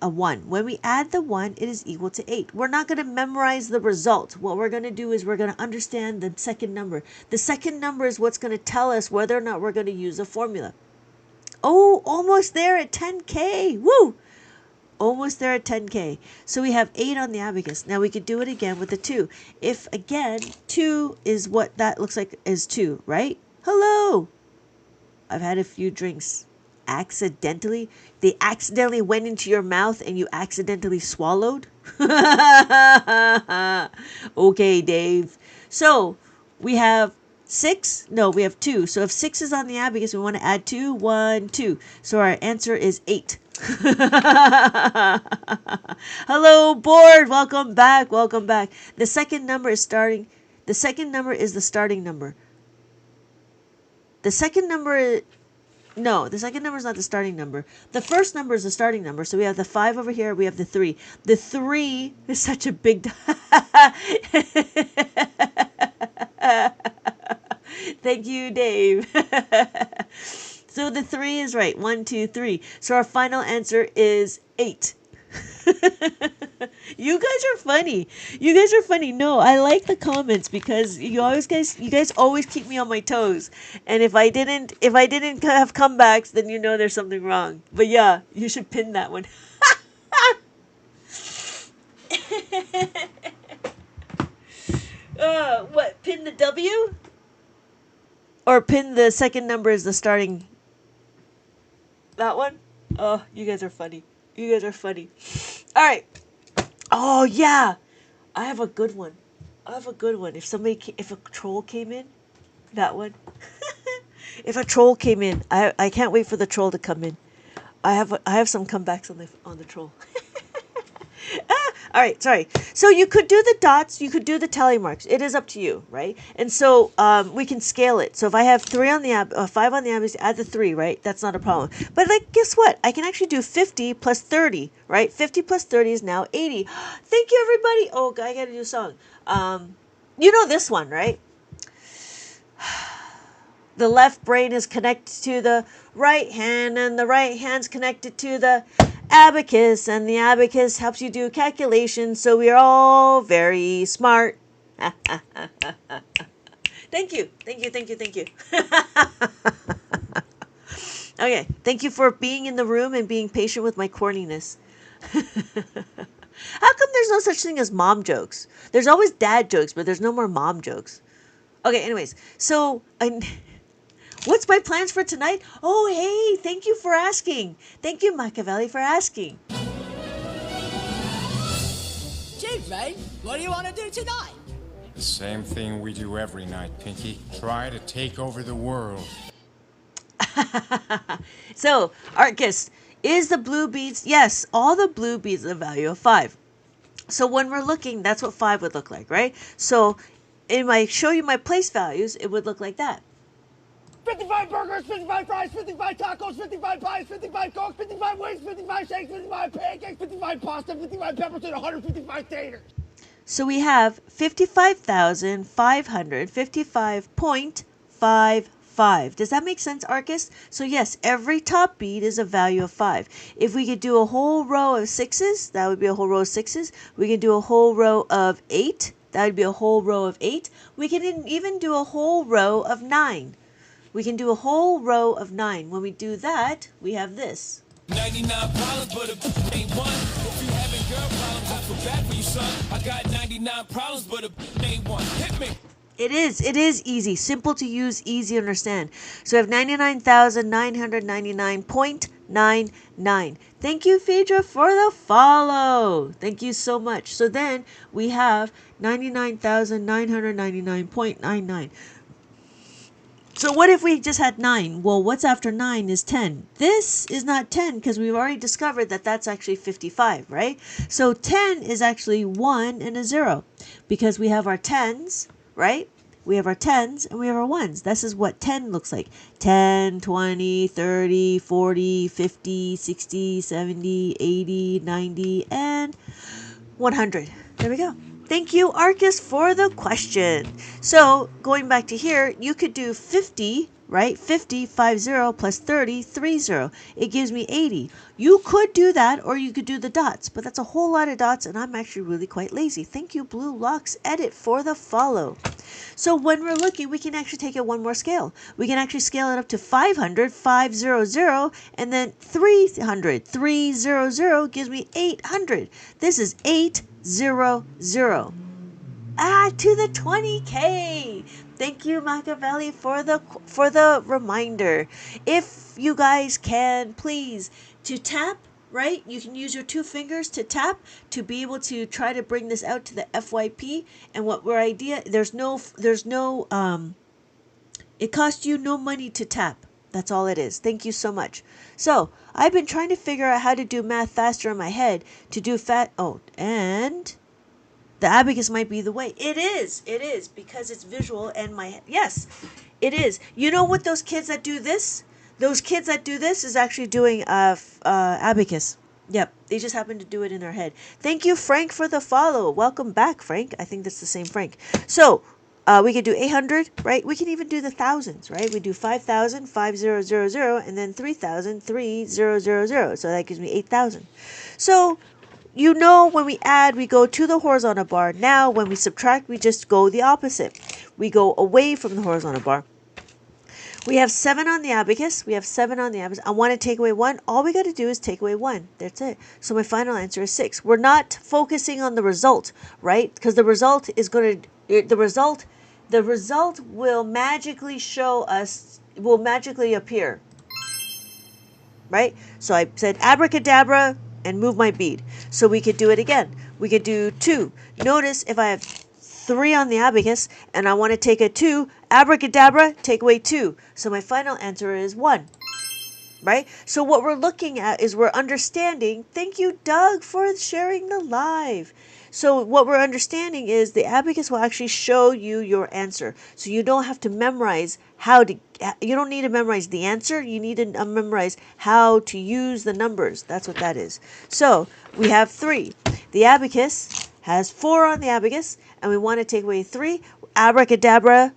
a 1. When we add the 1, it is equal to 8. We're not going to memorize the result. What we're going to do is we're going to understand the second number. The second number is what's going to tell us whether or not we're going to use a formula. Oh, almost there at 10K. Woo! Almost there at 10K. So we have 8 on the abacus. Now we could do it again with the 2. If, again, 2 is what that looks like is 2, right? Hello! I've had a few drinks. Accidentally, they accidentally went into your mouth and you accidentally swallowed. Okay, Dave. So we have 6. No, we have 2. So if 6 is on the abacus, we want to add 2. 1, 2. So our answer is 8. Hello, board. Welcome back. Welcome back. The second number is starting. The second number is the starting number. The second number. No, the second number is not the starting number. The first number is the starting number. So we have the 5 over here. We have the 3. The 3 is such a big... Thank you, Dave. So the 3 is right. 1, 2, 3. So our final answer is 8. You guys are funny. You guys are funny. No, I like the comments because you guys always keep me on my toes. And if I didn't have comebacks, then you know there's something wrong. But yeah, you should pin that one. What? Pin the W? Or pin the second number as the starting? That one? Oh, you guys are funny. You guys are funny. All right. Oh, yeah. I have a good one. If a troll came in, that one. If a troll came in, I can't wait for the troll to come in. I have some comebacks on the troll. All right, sorry. So you could do the dots, you could do the tally marks. It is up to you, right? And so we can scale it. So if I have 5 on the abacus, add the 3, right? That's not a problem. But like, guess what? I can actually do 50 plus 30, right? 50 plus 30 is now 80. Thank you, everybody. Oh, I got to do a song. You know this one, right? The left brain is connected to the right hand, and the right hand's connected to the abacus, and the abacus helps you do calculations, so we are all very smart. Thank you. Okay, thank you for being in the room and being patient with my corniness. How come there's no such thing as mom jokes? There's always dad jokes, but there's no more mom jokes. Okay, anyways, so what's my plans for tonight? Oh, hey, thank you for asking. Thank you, Machiavelli, for asking. Gee, Ray, what do you want to do tonight? The same thing we do every night, Pinky. Try to take over the world. So, Arcus, is the blue beads? Yes, all the blue beads are the value of 5. So when we're looking, that's what 5 would look like, right? So if I show you my place values, it would look like that. 55 burgers, 55 fries, 55 tacos, 55 pies, 55 cokes, 55 wings, 55 shakes, 55 pancakes, 55 pasta, 55 peppers, and 155 taters. So we have 55,555.55. Does that make sense, Arcus? So yes, every top bead is a value of 5. If we could do a whole row of 6s, that would be a whole row of 6s. We can do a whole row of 8. That would be a whole row of 8. We can even do a whole row of 9. We can do a whole row of 9. When we do that, we have this. 99 problems, but a ain't one. If you having girl problems, I feel bad for you, son. I got 99 problems, but a ain't one. Hit me. It is. It is easy. Simple to use, easy to understand. So we have 99,999.99. Thank you, Phaedra, for the follow. Thank you so much. So then we have 99,999.99. So what if we just had 9? Well, what's after 9 is 10. This is not 10 because we've already discovered that that's actually 55, right? So 10 is actually 1 and a 0 because we have our 10s, right? We have our 10s and we have our 1s. This is what 10 looks like. 10, 20, 30, 40, 50, 60, 70, 80, 90, and 100. There we go. Thank you, Arcus, for the question. So going back to here, you could do 50, right? 50, 50 plus 30, 30. It gives me 80. You could do that, or you could do the dots, but that's a whole lot of dots, and I'm actually really quite lazy. Thank you, Blue Locks Edit, for the follow. So when we're looking, we can actually take it one more scale. We can actually scale it up to 500, 500, and then 300, 300 gives me 800. This is 800. To the 20K. Thank you, Machiavelli, for the reminder. If you guys can, please, to tap, right? You can use your 2 fingers to tap to be able to try to bring this out to the FYP. And what we're idea, it costs you no money to tap. That's all it is. Thank you so much. So I've been trying to figure out how to do math faster in my head to do and the abacus might be the way. It is because it's visual and yes, it is. You know what those kids that do this? Those kids that do this is actually doing abacus. Yep, they just happen to do it in their head. Thank you, Frank, for the follow. Welcome back, Frank. I think that's the same Frank. So we could do 800, right? We can even do the thousands, right? We do 5,000, 5000, and then 3,000, 3000. So that gives me 8,000. So you know, when we add, we go to the horizontal bar. Now, when we subtract, we just go the opposite. We go away from the horizontal bar. We have 7 on the abacus. I want to take away 1. All we got to do is take away 1. That's it. So my final answer is 6. We're not focusing on the result, right? Because the result is going to, the result will magically appear, right? So I said abracadabra and move my bead. So we could do it again. We could do 2. Notice if I have 3 on the abacus and I want to take a 2, abracadabra, take away 2. So my final answer is 1. Right? So what we're looking at is we're understanding. Thank you, Doug, for sharing the live. So what we're understanding is the abacus will actually show you your answer. So you don't have to memorize you don't need to memorize the answer. You need to memorize how to use the numbers. That's what that is. So we have 3. The abacus has 4 on the abacus, and we want to take away 3. Abracadabra,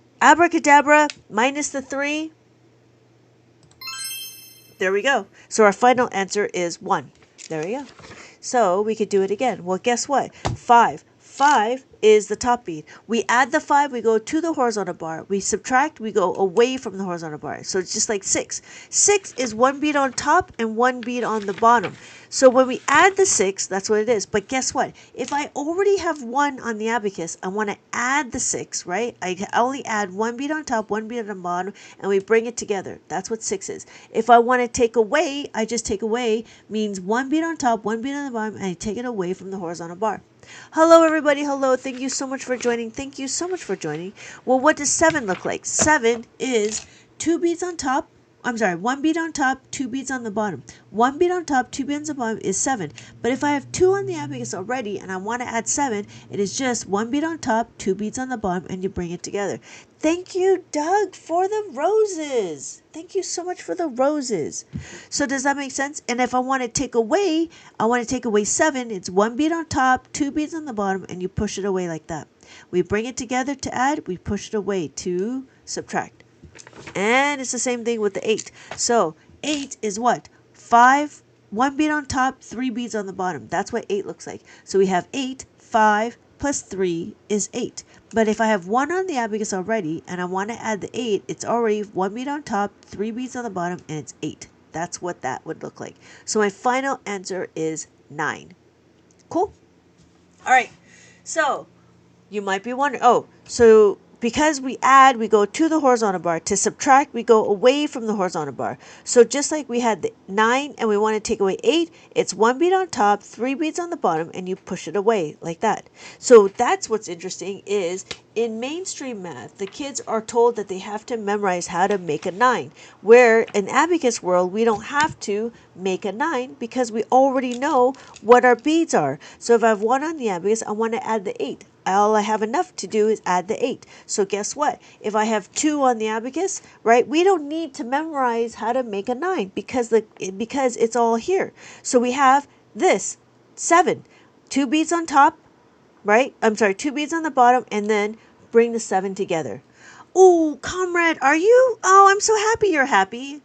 minus the 3. There we go. So our final answer is 1. There we go. So we could do it again. Well, guess what? 5. 5 is the top bead. We add the 5, we go to the horizontal bar. We subtract, we go away from the horizontal bar. So it's just like 6. 6 is 1 bead on top and 1 bead on the bottom. So when we add the 6, that's what it is. But guess what? If I already have 1 on the abacus, I want to add the 6, right? I only add 1 bead on top, 1 bead on the bottom, and we bring it together. That's what 6 is. If I want to take away, I just take away, means 1 bead on top, 1 bead on the bottom, and I take it away from the horizontal bar. Hello, everybody. Hello. Thank you so much for joining. Well, what does 7 look like? 7 is 2 beads on top. 1 bead on top, 2 beads on the bottom. 1 bead on top, 2 beads on the bottom is 7. But if I have 2 on the abacus already and I want to add 7, it is just 1 bead on top, 2 beads on the bottom, and you bring it together. Thank you, Doug, for the roses. Thank you so much for the roses. So does that make sense? And if I want to take away 7. It's 1 bead on top, 2 beads on the bottom, and you push it away like that. We bring it together to add, we push it away to subtract. And it's the same thing with the 8. So 8 is what? 5, 1 bead on top, 3 beads on the bottom. That's what 8 looks like. So we have 8, 5 plus 3 is 8. But if I have 1 on the abacus already and I want to add the 8, it's already 1 bead on top, 3 beads on the bottom, and it's 8. That's what that would look like. So my final answer is 9. Cool? All right. So you might be wondering, so because we add, we go to the horizontal bar. To subtract, we go away from the horizontal bar. So just like we had the 9 and we want to take away 8, it's 1 bead on top, 3 beads on the bottom, and you push it away like that. So that's what's interesting is in mainstream math, the kids are told that they have to memorize how to make a 9. Where in Abacus world, we don't have to make a 9 because we already know what our beads are. So if I have 1 on the Abacus, I want to add the 8. All I have enough to do is add the 8. So guess what? If I have 2 on the Abacus, right, we don't need to memorize how to make a 9 because it's all here. So we have this 7, 2 beads on top, right? I'm sorry, 2 beads on the bottom, and then bring the 7 together. Oh, comrade, are you? Oh, I'm so happy you're happy.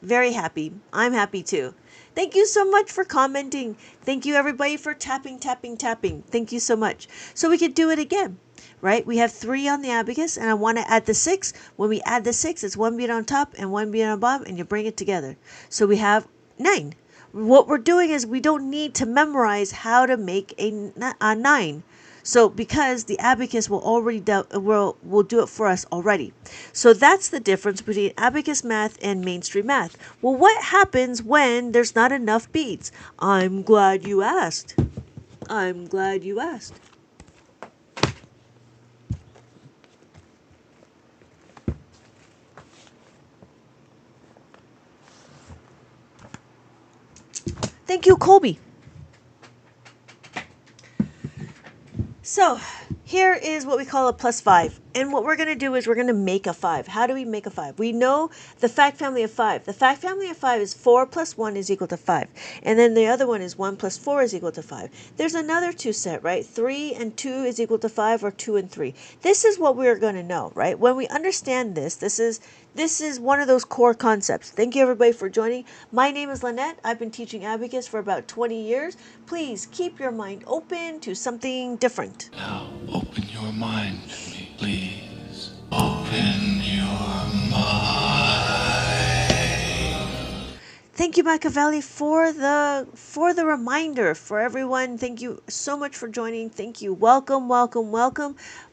Very happy. I'm happy too. Thank you so much for commenting. Thank you everybody for tapping. Thank you so much. So we could do it again, right? We have 3 on the Abacus and I want to add the 6. When we add the 6, it's 1 bead on top and 1 bead on bottom and you bring it together. So we have 9. What we're doing is we don't need to memorize how to make a 9. So because the Abacus will do it for us already. So that's the difference between Abacus math and mainstream math. Well, what happens when there's not enough beads? I'm glad you asked. I'm glad you asked. Thank you, Colby. So here is what we call a plus 5. And what we're going to do is we're going to make a 5. How do we make a 5? We know the fact family of 5. The fact family of 5 is 4 plus 1 is equal to 5. And then the other one is 1 plus 4 is equal to 5. There's another 2 set, right? 3 and 2 is equal to 5 or 2 and 3. This is what we're going to know, right? When we understand this is one of those core concepts. Thank you everybody for joining. My name is Lynette. I've been teaching Abacus for about 20 years. Please keep your mind open to something different. Now open your mind to me, please. Open your mind. Thank you, Machiavelli, for the reminder for everyone. Thank you so much for joining. Thank you. Welcome.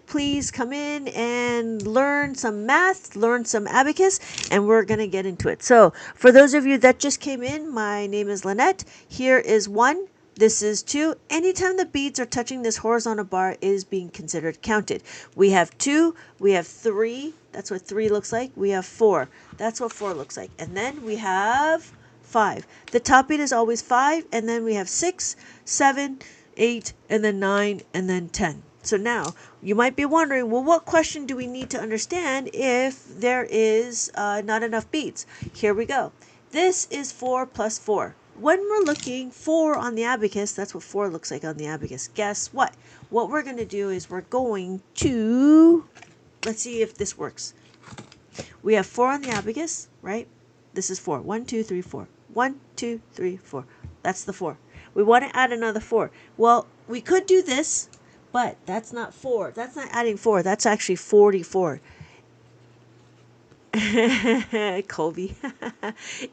Please come in and learn some math, learn some Abacus, and we're going to get into it. So for those of you that just came in, my name is Lynette. Here is 1. This is 2. Anytime the beads are touching this horizontal bar is being considered counted. We have 2. We have 3. That's what 3 looks like. We have 4. That's what 4 looks like. And then we have 5. The top bead is always 5. And then we have 6, 7, 8, and then 9, and then 10. So now you might be wondering, well, what question do we need to understand if there is not enough beads? Here we go. This is 4 plus 4. When we're looking 4 on the Abacus, that's what 4 looks like on the Abacus. Guess what? What we're going to do is we're going to, let's see if this works. We have 4 on the Abacus, right? This is 4. 1, 2, 3, 4. 1, 2, 3, 4. That's the 4. We want to add another 4. Well, we could do this. But that's not 4. That's not adding 4. That's actually 44. Colby.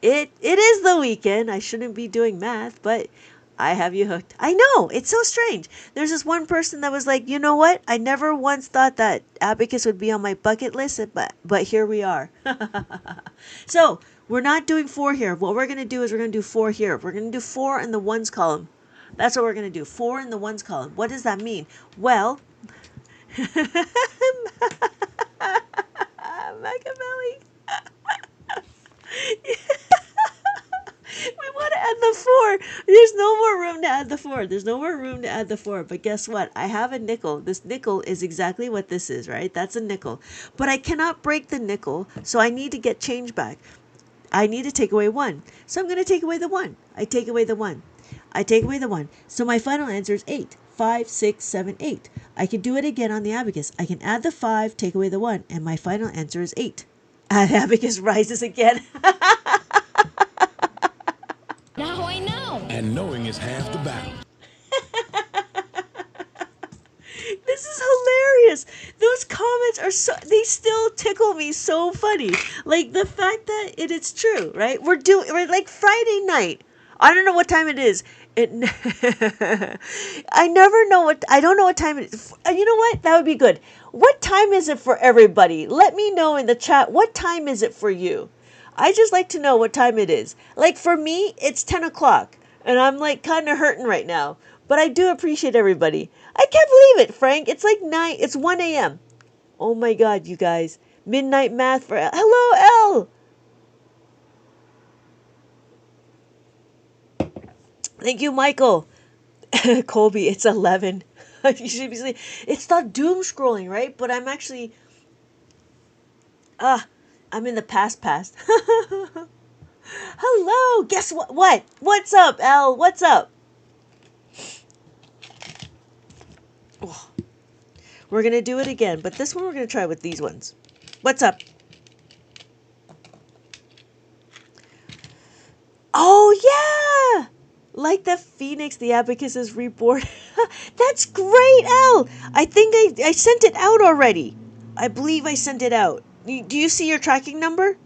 It is the weekend. I shouldn't be doing math, but I have you hooked. I know. It's so strange. There's this one person that was like, you know what? I never once thought that Abacus would be on my bucket list, but here we are. So we're not doing 4 here. What we're going to do is we're going to do 4 here. We're going to do 4 in the ones column. That's what we're going to do. 4 in the ones column. What does that mean? Well, Machiavelli. We want to add the 4. There's no more room to add the 4. There's no more room to add the 4. But guess what? I have a nickel. This nickel is exactly what this is, right? That's a nickel. But I cannot break the nickel, so I need to get change back. I need to take away 1. So I'm going to take away the 1. I take away the 1. I take away the 1. So my final answer is 8. 5, 6, 7, 8. I can do it again on the Abacus. I can add the 5, take away the 1, and my final answer is 8. Abacus rises again. Now I know. And knowing is half the battle. This is hilarious. Those comments are they still tickle me so funny. Like the fact that it's true, right? We're like Friday night. I don't know what time it is. It. I never know what. I don't know what time it is. You know what? That would be good. What time is it for everybody? Let me know in the chat. What time is it for you? I just like to know what time it is. Like for me, it's 10 o'clock, and I'm like kind of hurting right now. But I do appreciate everybody. I can't believe it, Frank. It's like 9. It's 1 a.m. Oh my God, you guys. Midnight math for Hello, L. Thank you, Michael. Colby, it's 11. You should be saying, it's not doom scrolling, right? But I'm actually, I'm in the past. Hello, guess what? What? What's up, L? What's up? Oh, we're going to do it again, but this one we're going to try with these ones. What's up? Oh, yeah! Like the Phoenix, the Abacus is reborn. That's great, Al. I think I sent it out already. I believe I sent it out. Do you see your tracking number?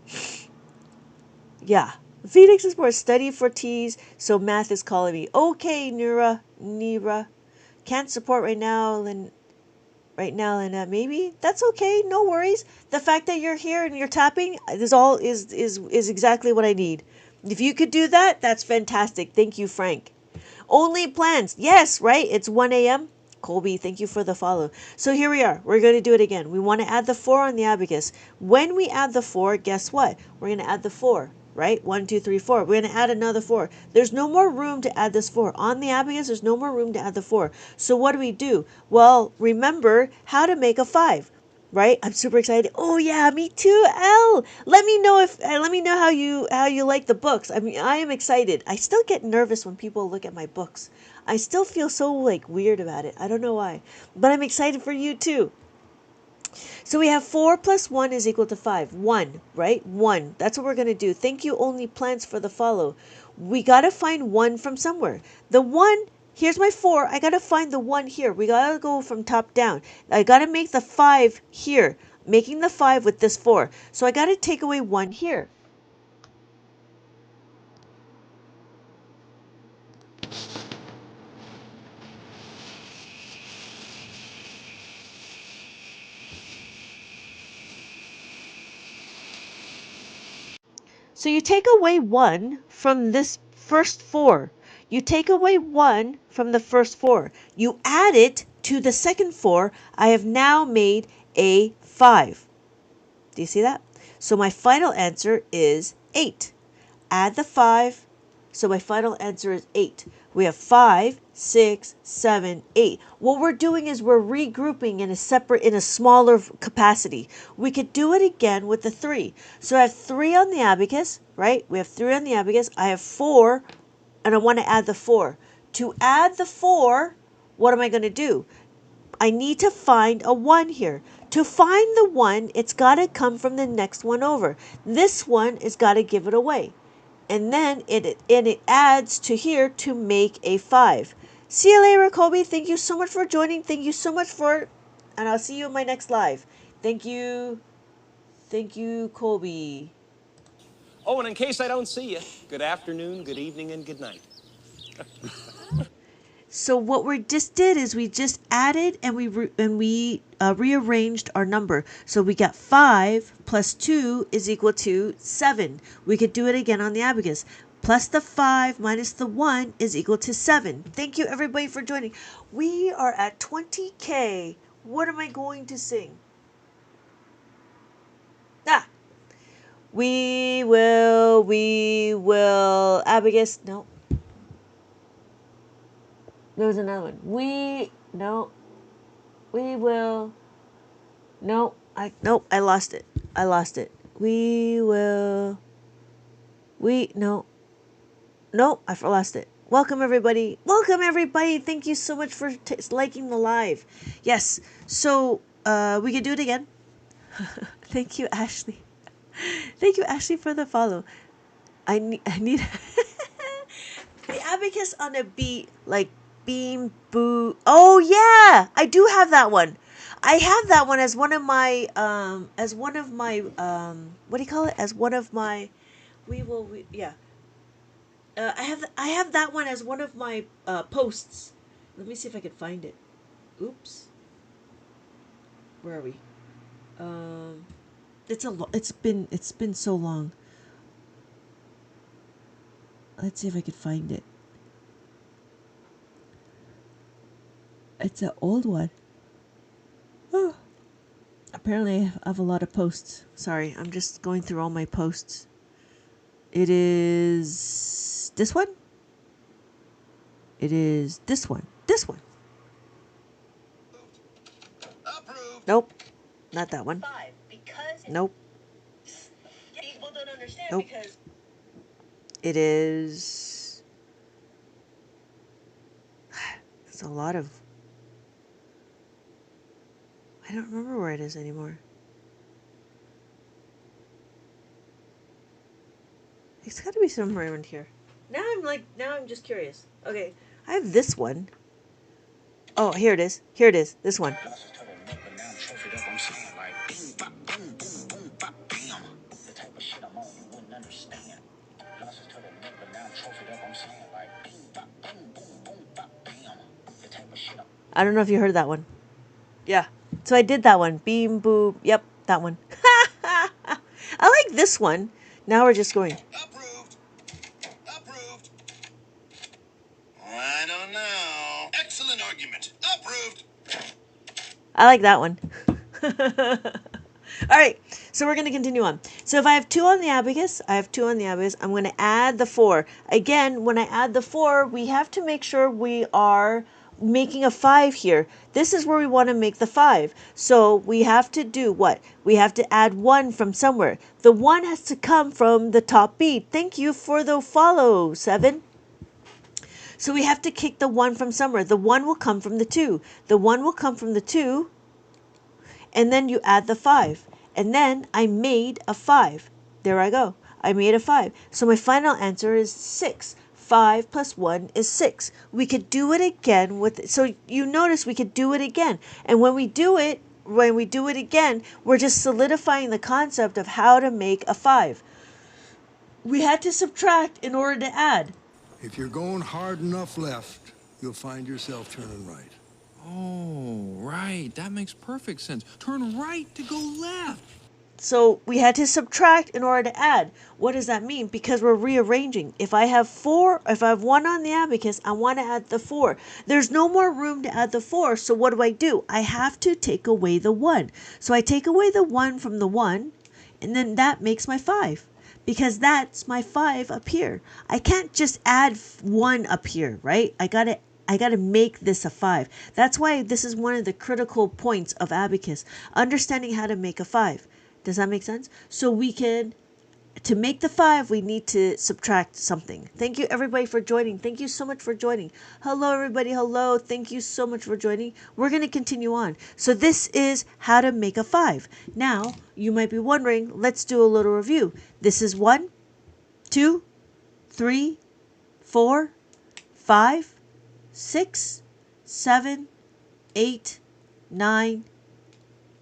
Yeah. Phoenix is more study for T's, so math is calling me. Okay, Nira. Can't support right now, and maybe that's okay. No worries. The fact that you're here and you're tapping is exactly what I need. If you could do that, that's fantastic. Thank you, Frank. Only plans. Yes, right? It's 1 a.m. Colby, thank you for the follow. So here we are. We're going to do it again. We want to add the 4 on the abacus. When we add the 4, guess what? We're going to add the 4, right? 1, 2, 3, 4. We're going to add another 4. There's no more room to add this 4. On the abacus, there's no more room to add the 4. So what do? Well, remember how to make a 5. Right? I'm super excited. Oh yeah, me too, L. Let me know how you like the books. I mean, I am excited. I still get nervous when people look at my books. I still feel so like weird about it. I don't know why. But I'm excited for you too. So we have 4 plus 1 is equal to 5. 1, right? 1. That's what we're going to do. Thank you, Only Plants, for the follow. We got to find 1 from somewhere. The 1, here's my 4. I got to find the 1 here. We got to go from top down. I got to make the 5 here. Making the 5 with this 4. So I got to take away 1 here. So you take away 1 from this first 4. You take away 1 from the first 4. You add it to the second 4. I have now made a 5. Do you see that? So my final answer is 8. Add the 5. So my final answer is 8. We have 5, 6, 7, 8. What we're doing is we're regrouping in a smaller capacity. We could do it again with the 3. So I have 3 on the abacus, right? We have 3 on the abacus. I have 4, and I want to add the 4. To add the 4, what am I going to do? I need to find a 1 here. To find the 1, it's got to come from the next one over. This one is got to give it away. And then it adds to here to make a 5. See you later, Kobe. Thank you so much for joining. Thank you so much and I'll see you in my next live. Thank you. Thank you, Kobe. Oh, and in case I don't see you, good afternoon, good evening, and good night. So what we just did is we just added and we rearranged our number. So we got 5 plus 2 is equal to 7. We could do it again on the abacus. Plus the 5 minus the 1 is equal to 7. Thank you everybody for joining. We are at 20K. What am I going to sing? We will, abacus, no. There was another one. We will. No, I lost it. No, I lost it. Welcome everybody. Thank you so much for liking the live. Yes. So we can do it again. Thank you, Ashley. Thank you, Ashley, for the follow. I need the abacus on a beat, like beam boo. Oh yeah, I do have that one. I have that one as one of my what do you call it? As one of my yeah. I have that one as one of my posts. Let me see if I can find it. Oops. Where are we? It's been so long. Let's see if I can find it. It's an old one. Oh. Apparently I have a lot of posts. Sorry, I'm just going through all my posts. It is this one. It is this one. This one. Approved. Nope. Not that one. Nope. People don't understand Nope. because It is. It's a lot of. I don't remember where it is anymore. It's got to be somewhere around here. Now I'm just curious. Okay, I have this one. Oh, here it is. Here it is. This one. I don't know if you heard that one. Yeah. So I did that one. Beam, boop. Yep, that one. I like this one. Now we're just going. Approved. Approved. I don't know. Excellent argument. Approved. I like that one. All right, so we're going to continue on. So if I have 2 on the abacus, I'm going to add the 4. Again, when I add the 4, we have to make sure we are making a 5 here. This is where we want to make the 5. So we have to do what? We have to add 1 from somewhere. The 1 has to come from the top beat. Thank you for the follow, 7. So we have to kick the 1 from somewhere. The 1 will come from the 2. The 1 will come from the 2. And then you add the 5. And then I made a 5. There I go. I made a 5. So my final answer is 6. 5 plus 1 is 6. We could do it again with, so you notice we could do it again. And when we do it again, we're just solidifying the concept of how to make a 5. We had to subtract in order to add. If you're going hard enough left, you'll find yourself turning right. Oh, right. That makes perfect sense. Turn right to go left. So we had to subtract in order to add. What does that mean? Because we're rearranging. If I have 1 on the abacus, I want to add the 4. There's no more room to add the 4. So what do? I have to take away the 1. So I take away the 1 from the 1, and then that makes my 5. Because that's my 5 up here. I can't just add 1 up here, right? I gotta make this a 5. That's why this is one of the critical points of Abacus. Understanding how to make a 5. Does that make sense? So to make the 5, we need to subtract something. Thank you everybody for joining. Thank you so much for joining. Hello everybody. Hello. Thank you so much for joining. We're going to continue on. So this is how to make a 5. Now, you might be wondering, let's do a little review. This is 1, 2, 3, 4, 5, 6, 7, 8, 9,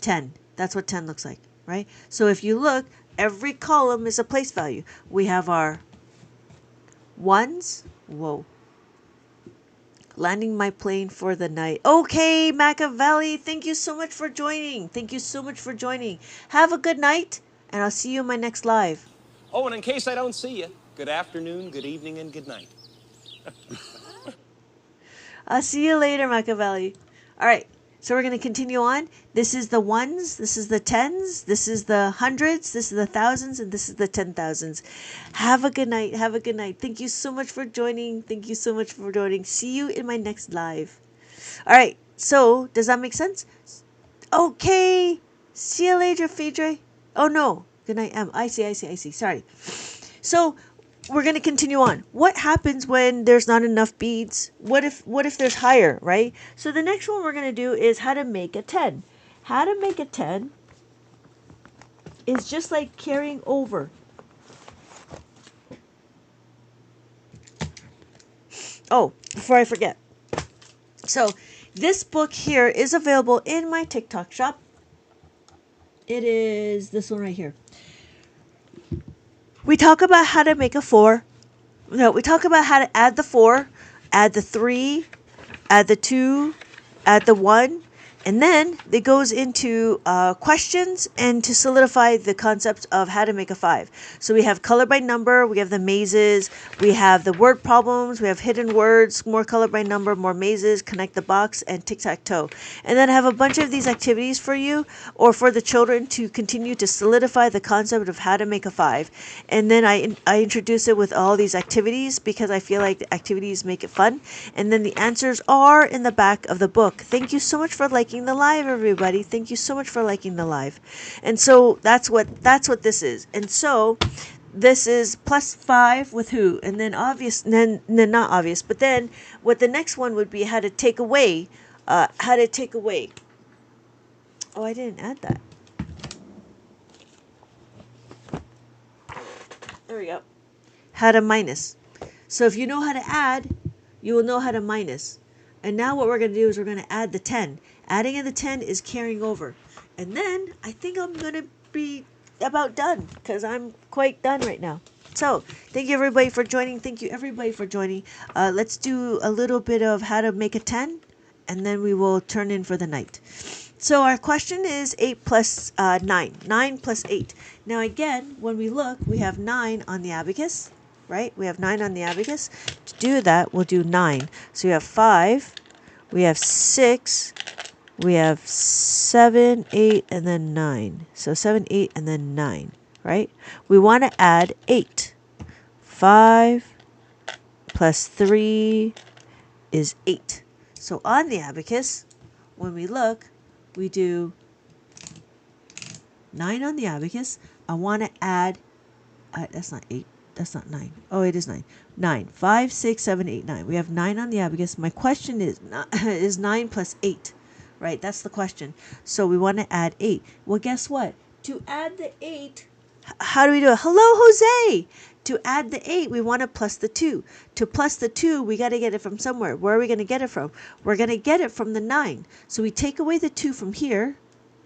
10. That's what 10 looks like, right? So if you look, every column is a place value. We have our 1s. Whoa. Landing my plane for the night. Okay, Machiavelli, thank you so much for joining. Thank you so much for joining. Have a good night, and I'll see you in my next live. Oh, and in case I don't see you, good afternoon, good evening, and good night. I'll see you later, Machiavelli. All right, so we're going to continue on. This is the 1s, this is the 10s, this is the 100s, this is the 1000s, and this is the 10,000s. Have a good night. Have a good night. Thank you so much for joining. Thank you so much for joining. See you in my next live. All right, so does that make sense? Okay. See you later, Phaedra. Oh, no. Good night, M. I see. Sorry. So we're going to continue on. What happens when there's not enough beads? What if there's higher, right? So the next one we're going to do is how to make a 10. How to make a 10 is just like carrying over. Oh, before I forget. So this book here is available in my TikTok shop. It is this one right here. We talk about how to make a 4, No, we talk about how to add the 4, add the 3, add the 2, add the 1, and then it goes into questions and to solidify the concept of how to make a 5. So we have color by number, we have the mazes, we have the word problems, we have hidden words, more color by number, more mazes, connect the box, and tic-tac-toe. And then I have a bunch of these activities for you or for the children to continue to solidify the concept of how to make a 5. And then I introduce it with all these activities because I feel like the activities make it fun. And then the answers are in the back of the book. Thank you so much for liking the live, everybody. Thank you so much for liking the live. And so that's what this is. And so this is +5 with who, and then obvious, then not obvious, but then what the next one would be how to take away. Oh, I didn't add that. There we go. How to minus. So if you know how to add, you will know how to minus. And now what we're going to do is we're going to add the 10. Adding in the 10 is carrying over. And then I think I'm going to be about done because I'm quite done right now. So thank you everybody for joining. Thank you everybody for joining. Let's do a little bit of how to make a 10 and then we will turn in for the night. So our question is 8 plus 9. 9 plus 8. Now again, when we look, we have 9 on the abacus, right? We have 9 on the abacus. To do that, we'll do 9. So we have 5, we have 6, we have 7, 8, and then 9. So 7, 8, and then 9, right? We want to add 8. 5 plus 3 is 8. So on the abacus, when we look, we do 9 on the abacus. I want to add, that's not 8. That's not 9. Oh, it is 9. 9. 5, 6, 7, 8, 9. We have 9 on the abacus. My question is, is 9 plus 8, right? That's the question. So we want to add 8. Well, guess what? To add the 8, how do we do it? Hello, Jose! To add the 8, we want to plus the 2. To plus the 2, we got to get it from somewhere. Where are we going to get it from? We're going to get it from the 9. So we take away the 2 from here,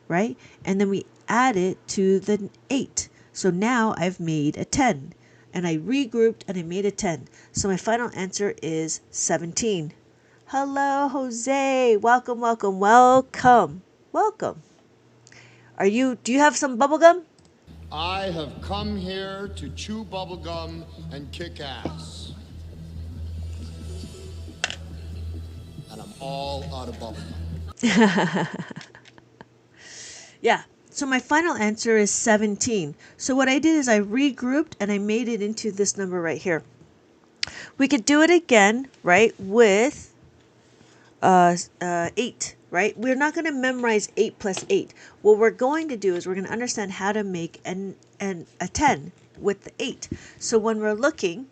right? And then we add it to the 8. So now I've made a 10. And I regrouped and I made a 10. So my final answer is 17. Hello, Jose. Welcome, welcome, welcome. Welcome. Do you have some bubble gum? I have come here to chew bubblegum and kick ass. And I'm all out of bubblegum. Yeah. So my final answer is 17. So what I did is I regrouped and I made it into this number right here. We could do it again, right, with 8, right? We're not going to memorize 8 plus 8. What we're going to do is we're going to understand how to make a 10 with the 8. So when we're looking,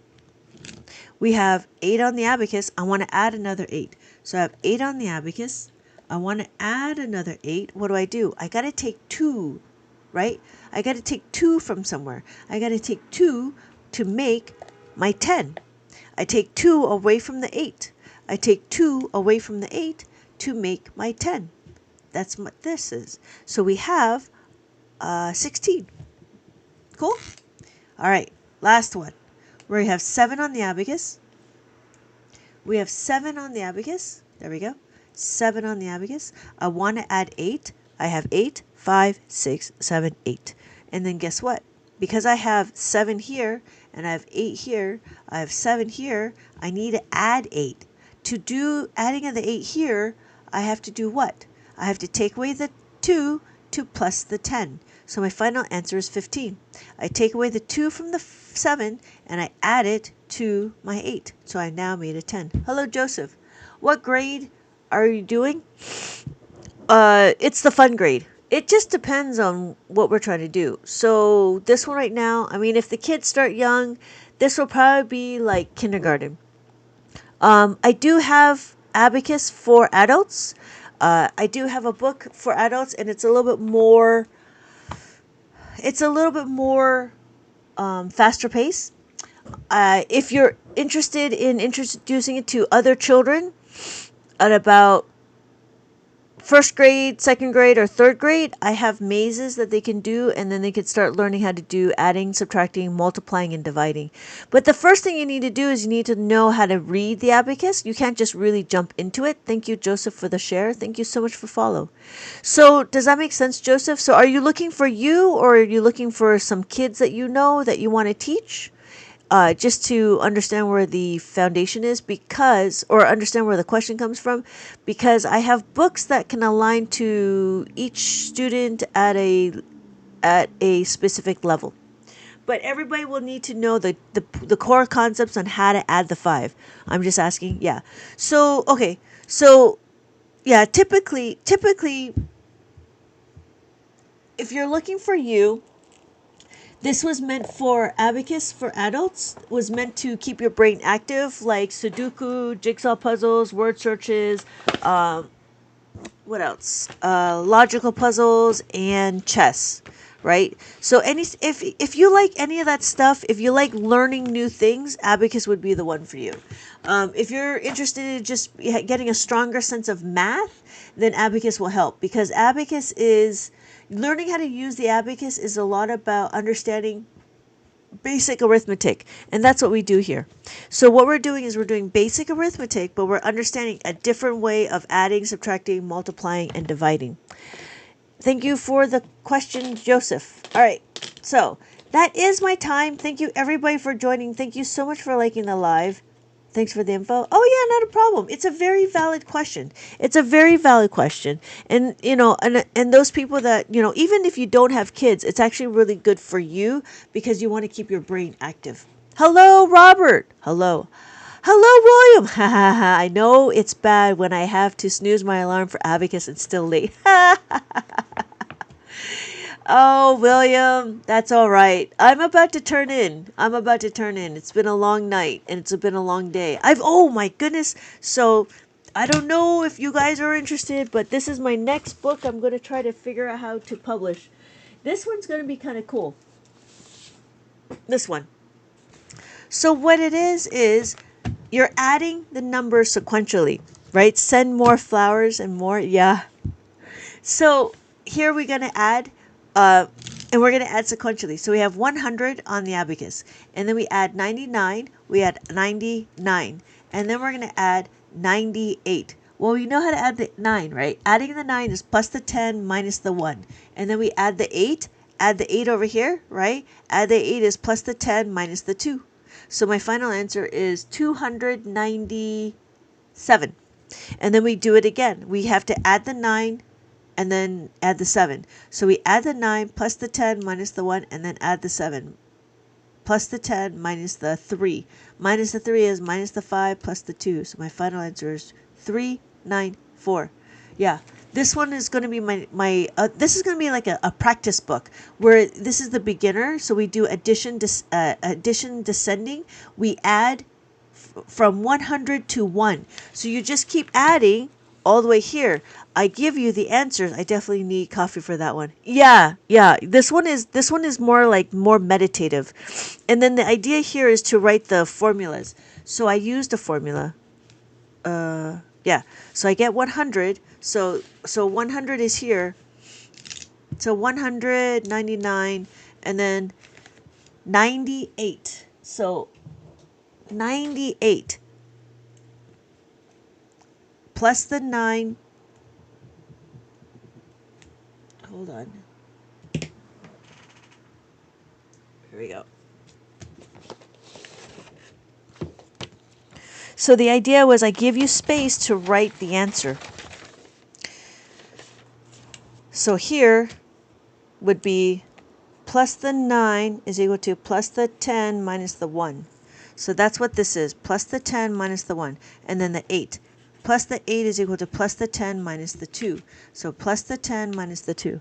we have 8 on the abacus. I want to add another 8. So I have 8 on the abacus. I want to add another 8. What do? I got to take 2, right? I got to take 2 from somewhere. I got to take 2 to make my 10. I take 2 away from the 8. I take 2 away from the 8 to make my 10. That's what this is. So we have 16. Cool? All right, last one. We have 7 on the abacus. We have 7 on the abacus. There we go. 7 on the abacus. I want to add 8. I have 8, 5, 6, 7, 8. And then guess what? Because I have 7 here and I have 8 here, I have 7 here, I need to add 8. To do adding of the 8 here, I have to do what? I have to take away the 2 to plus the 10. So my final answer is 15. I take away the 2 from the 7 and I add it to my 8. So I now made a 10. Hello, Joseph. What grade are you doing? It's the fun grade. It just depends on what we're trying to do. So this one right now, I mean, if the kids start young, this will probably be like kindergarten. I do have Abacus for adults. I do have a book for adults, and it's a little bit more. It's a little bit more faster pace. If you're interested in introducing it to other children at about first grade, second grade, or third grade, I have mazes that they can do, and then they can start learning how to do adding, subtracting, multiplying, and dividing. But the first thing you need to do is you need to know how to read the abacus. You can't just really jump into it. Thank you, Joseph, for the share. Thank you so much for follow. So does that make sense, Joseph? So are you looking for you, or are you looking for some kids that you know that you want to teach? Just to understand where the foundation is, because, or understand where the question comes from, because I have books that can align to each student at a specific level. But everybody will need to know the core concepts on how to add the 5. I'm just asking, yeah. So okay, so yeah, typically, if you're looking for you, this was meant for Abacus for adults, was meant to keep your brain active, like Sudoku, jigsaw puzzles, word searches, what else? Logical puzzles and chess, right? So if you like any of that stuff, if you like learning new things, Abacus would be the one for you. If you're interested in just getting a stronger sense of math, then Abacus will help, because Abacus is learning how to use the abacus is a lot about understanding basic arithmetic, and that's what we do here. So what we're doing is we're doing basic arithmetic, but we're understanding a different way of adding, subtracting, multiplying, and dividing. Thank you for the question, Joseph. All right, so that is my time. Thank you everybody for joining. Thank you so much for liking the live. Thanks for the info. Oh yeah, not a problem. It's a very valid question. It's a very valid question. And and those people that, even if you don't have kids, it's actually really good for you because you want to keep your brain active. Hello, Robert. Hello. Hello, William. I know it's bad when I have to snooze my alarm for Abacus and still late. Oh, William, that's all right. I'm about to turn in. It's been a long night and it's been a long day. Oh my goodness. So I don't know if you guys are interested, but this is my next book. I'm going to try to figure out how to publish. This one's going to be kind of cool. This one. So what it is you're adding the numbers sequentially, right? Send more flowers and more. Yeah. So here we're going to add and we're going to add sequentially. So we have 100 on the abacus. And then we add 99. We add 99. And then we're going to add 98. Well, we know how to add the 9, right? Adding the 9 is plus the 10 minus the 1. And then we add the 8. Add the 8 over here, right? Add the 8 is plus the 10 minus the 2. So my final answer is 297. And then we do it again. We have to add the 9 and then add the 7. So we add the 9 plus the 10 minus the 1 and then add the 7. Plus the 10 minus the 3. Minus the 3 is minus the 5 plus the 2. So my final answer is 394. Yeah. This one is going to be this is going to be like a practice book where this is the beginner. So we do addition descending. We add from 100 to 1. So you just keep adding all the way here. I give you the answers. I definitely need coffee for that one. Yeah. This one is more meditative. And then the idea here is to write the formulas. So I used a formula. Yeah. So I get 100. So 100 is here. So 100, 99, and then 98. So 98 plus the 9. Hold on. Here we go. So the idea was I give you space to write the answer. So here would be plus the 9 is equal to plus the 10 minus the 1. So that's what this is. Plus the 10 minus the 1. And then the 8. Plus the 8 is equal to plus the 10 minus the 2. So plus the 10 minus the 2.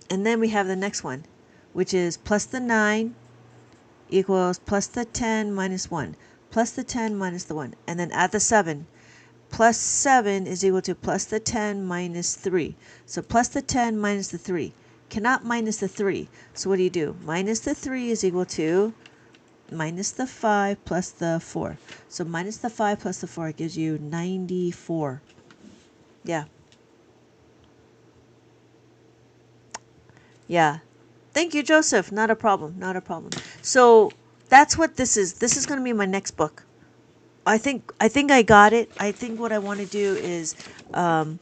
And then we have the next one, which is plus the 9 equals plus the 10 minus 1. Plus the 10 minus the 1. And then add the 7. Plus 7 is equal to plus the 10 minus 3. So plus the 10 minus the 3. Cannot minus the 3. So what do? Minus the 3 is equal to minus the 5 plus the 4. So minus the 5 plus the 4 gives you 94. Yeah. Yeah. Thank you, Joseph. Not a problem. Not a problem. So that's what this is. This is going to be my next book. I think I got it. I think what I want to do is I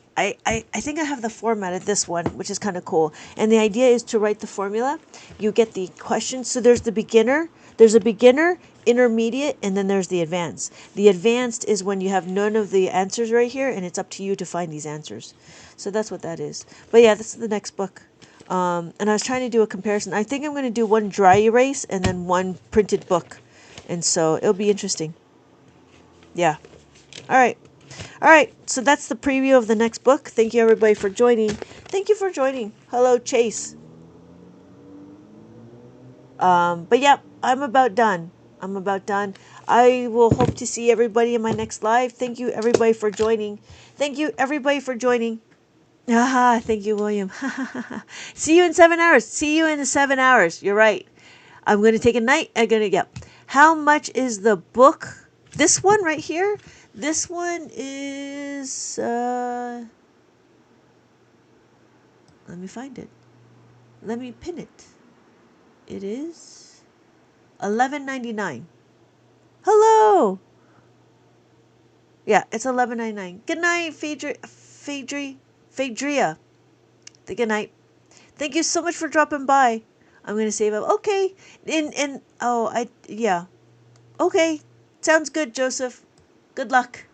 think I have the format of this one, which is kind of cool. And the idea is to write the formula. You get the questions. So there's the beginner. There's a beginner, intermediate, and then there's the advanced. The advanced is when you have none of the answers right here, and it's up to you to find these answers. So that's what that is. But yeah, this is the next book. And I was trying to do a comparison. I think I'm going to do one dry erase and then one printed book. And so it'll be interesting. Yeah. All right. All right. So that's the preview of the next book. Thank you, everybody, for joining. Thank you for joining. Hello, Chase. But yeah, I'm about done. I'm about done. I will hope to see everybody in my next live. Thank you, everybody, for joining. Thank you, everybody, for joining. Thank you, William. See you in 7 hours. See you in 7 hours. You're right. I'm going to take a night. How much is the book? This one right here. This one is. Let me find it. Let me pin it. It is $11.99. Hello. Yeah, it's $11.99. Good night, Phaedria. Good night. Thank you so much for dropping by. I'm gonna save up. Okay. Yeah. Okay. Sounds good, Joseph. Good luck.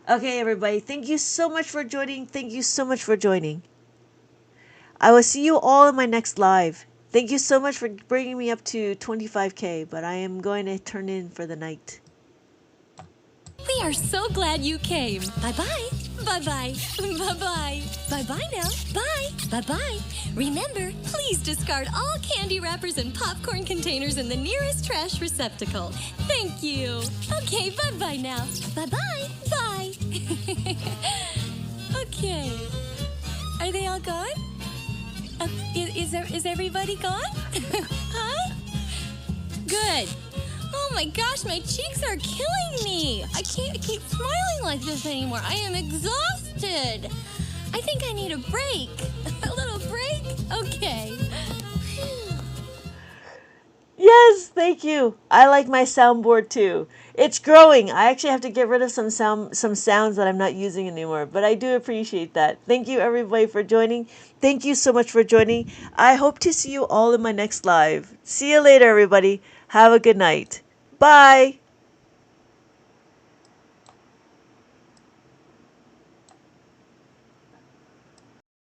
Okay, everybody. Thank you so much for joining. Thank you so much for joining. I will see you all in my next live. Thank you so much for bringing me up to 25K, but I am going to turn in for the night. We are so glad you came. Bye-bye. Bye-bye. Bye-bye. Bye-bye now. Bye. Bye-bye. Remember, please discard all candy wrappers and popcorn containers in the nearest trash receptacle. Thank you. Okay, bye-bye now. Bye-bye. Bye. Okay. Are they all gone? Is everybody gone? Huh? Good. Oh my gosh, my cheeks are killing me. I can't keep smiling like this anymore. I am exhausted. I think I need a break. A little break? Okay. Yes, thank you. I like my soundboard too. It's growing. I actually have to get rid of some sounds that I'm not using anymore, but I do appreciate that. Thank you, everybody, for joining. Thank you so much for joining. I hope to see you all in my next live. See you later, everybody. Have a good night. Bye.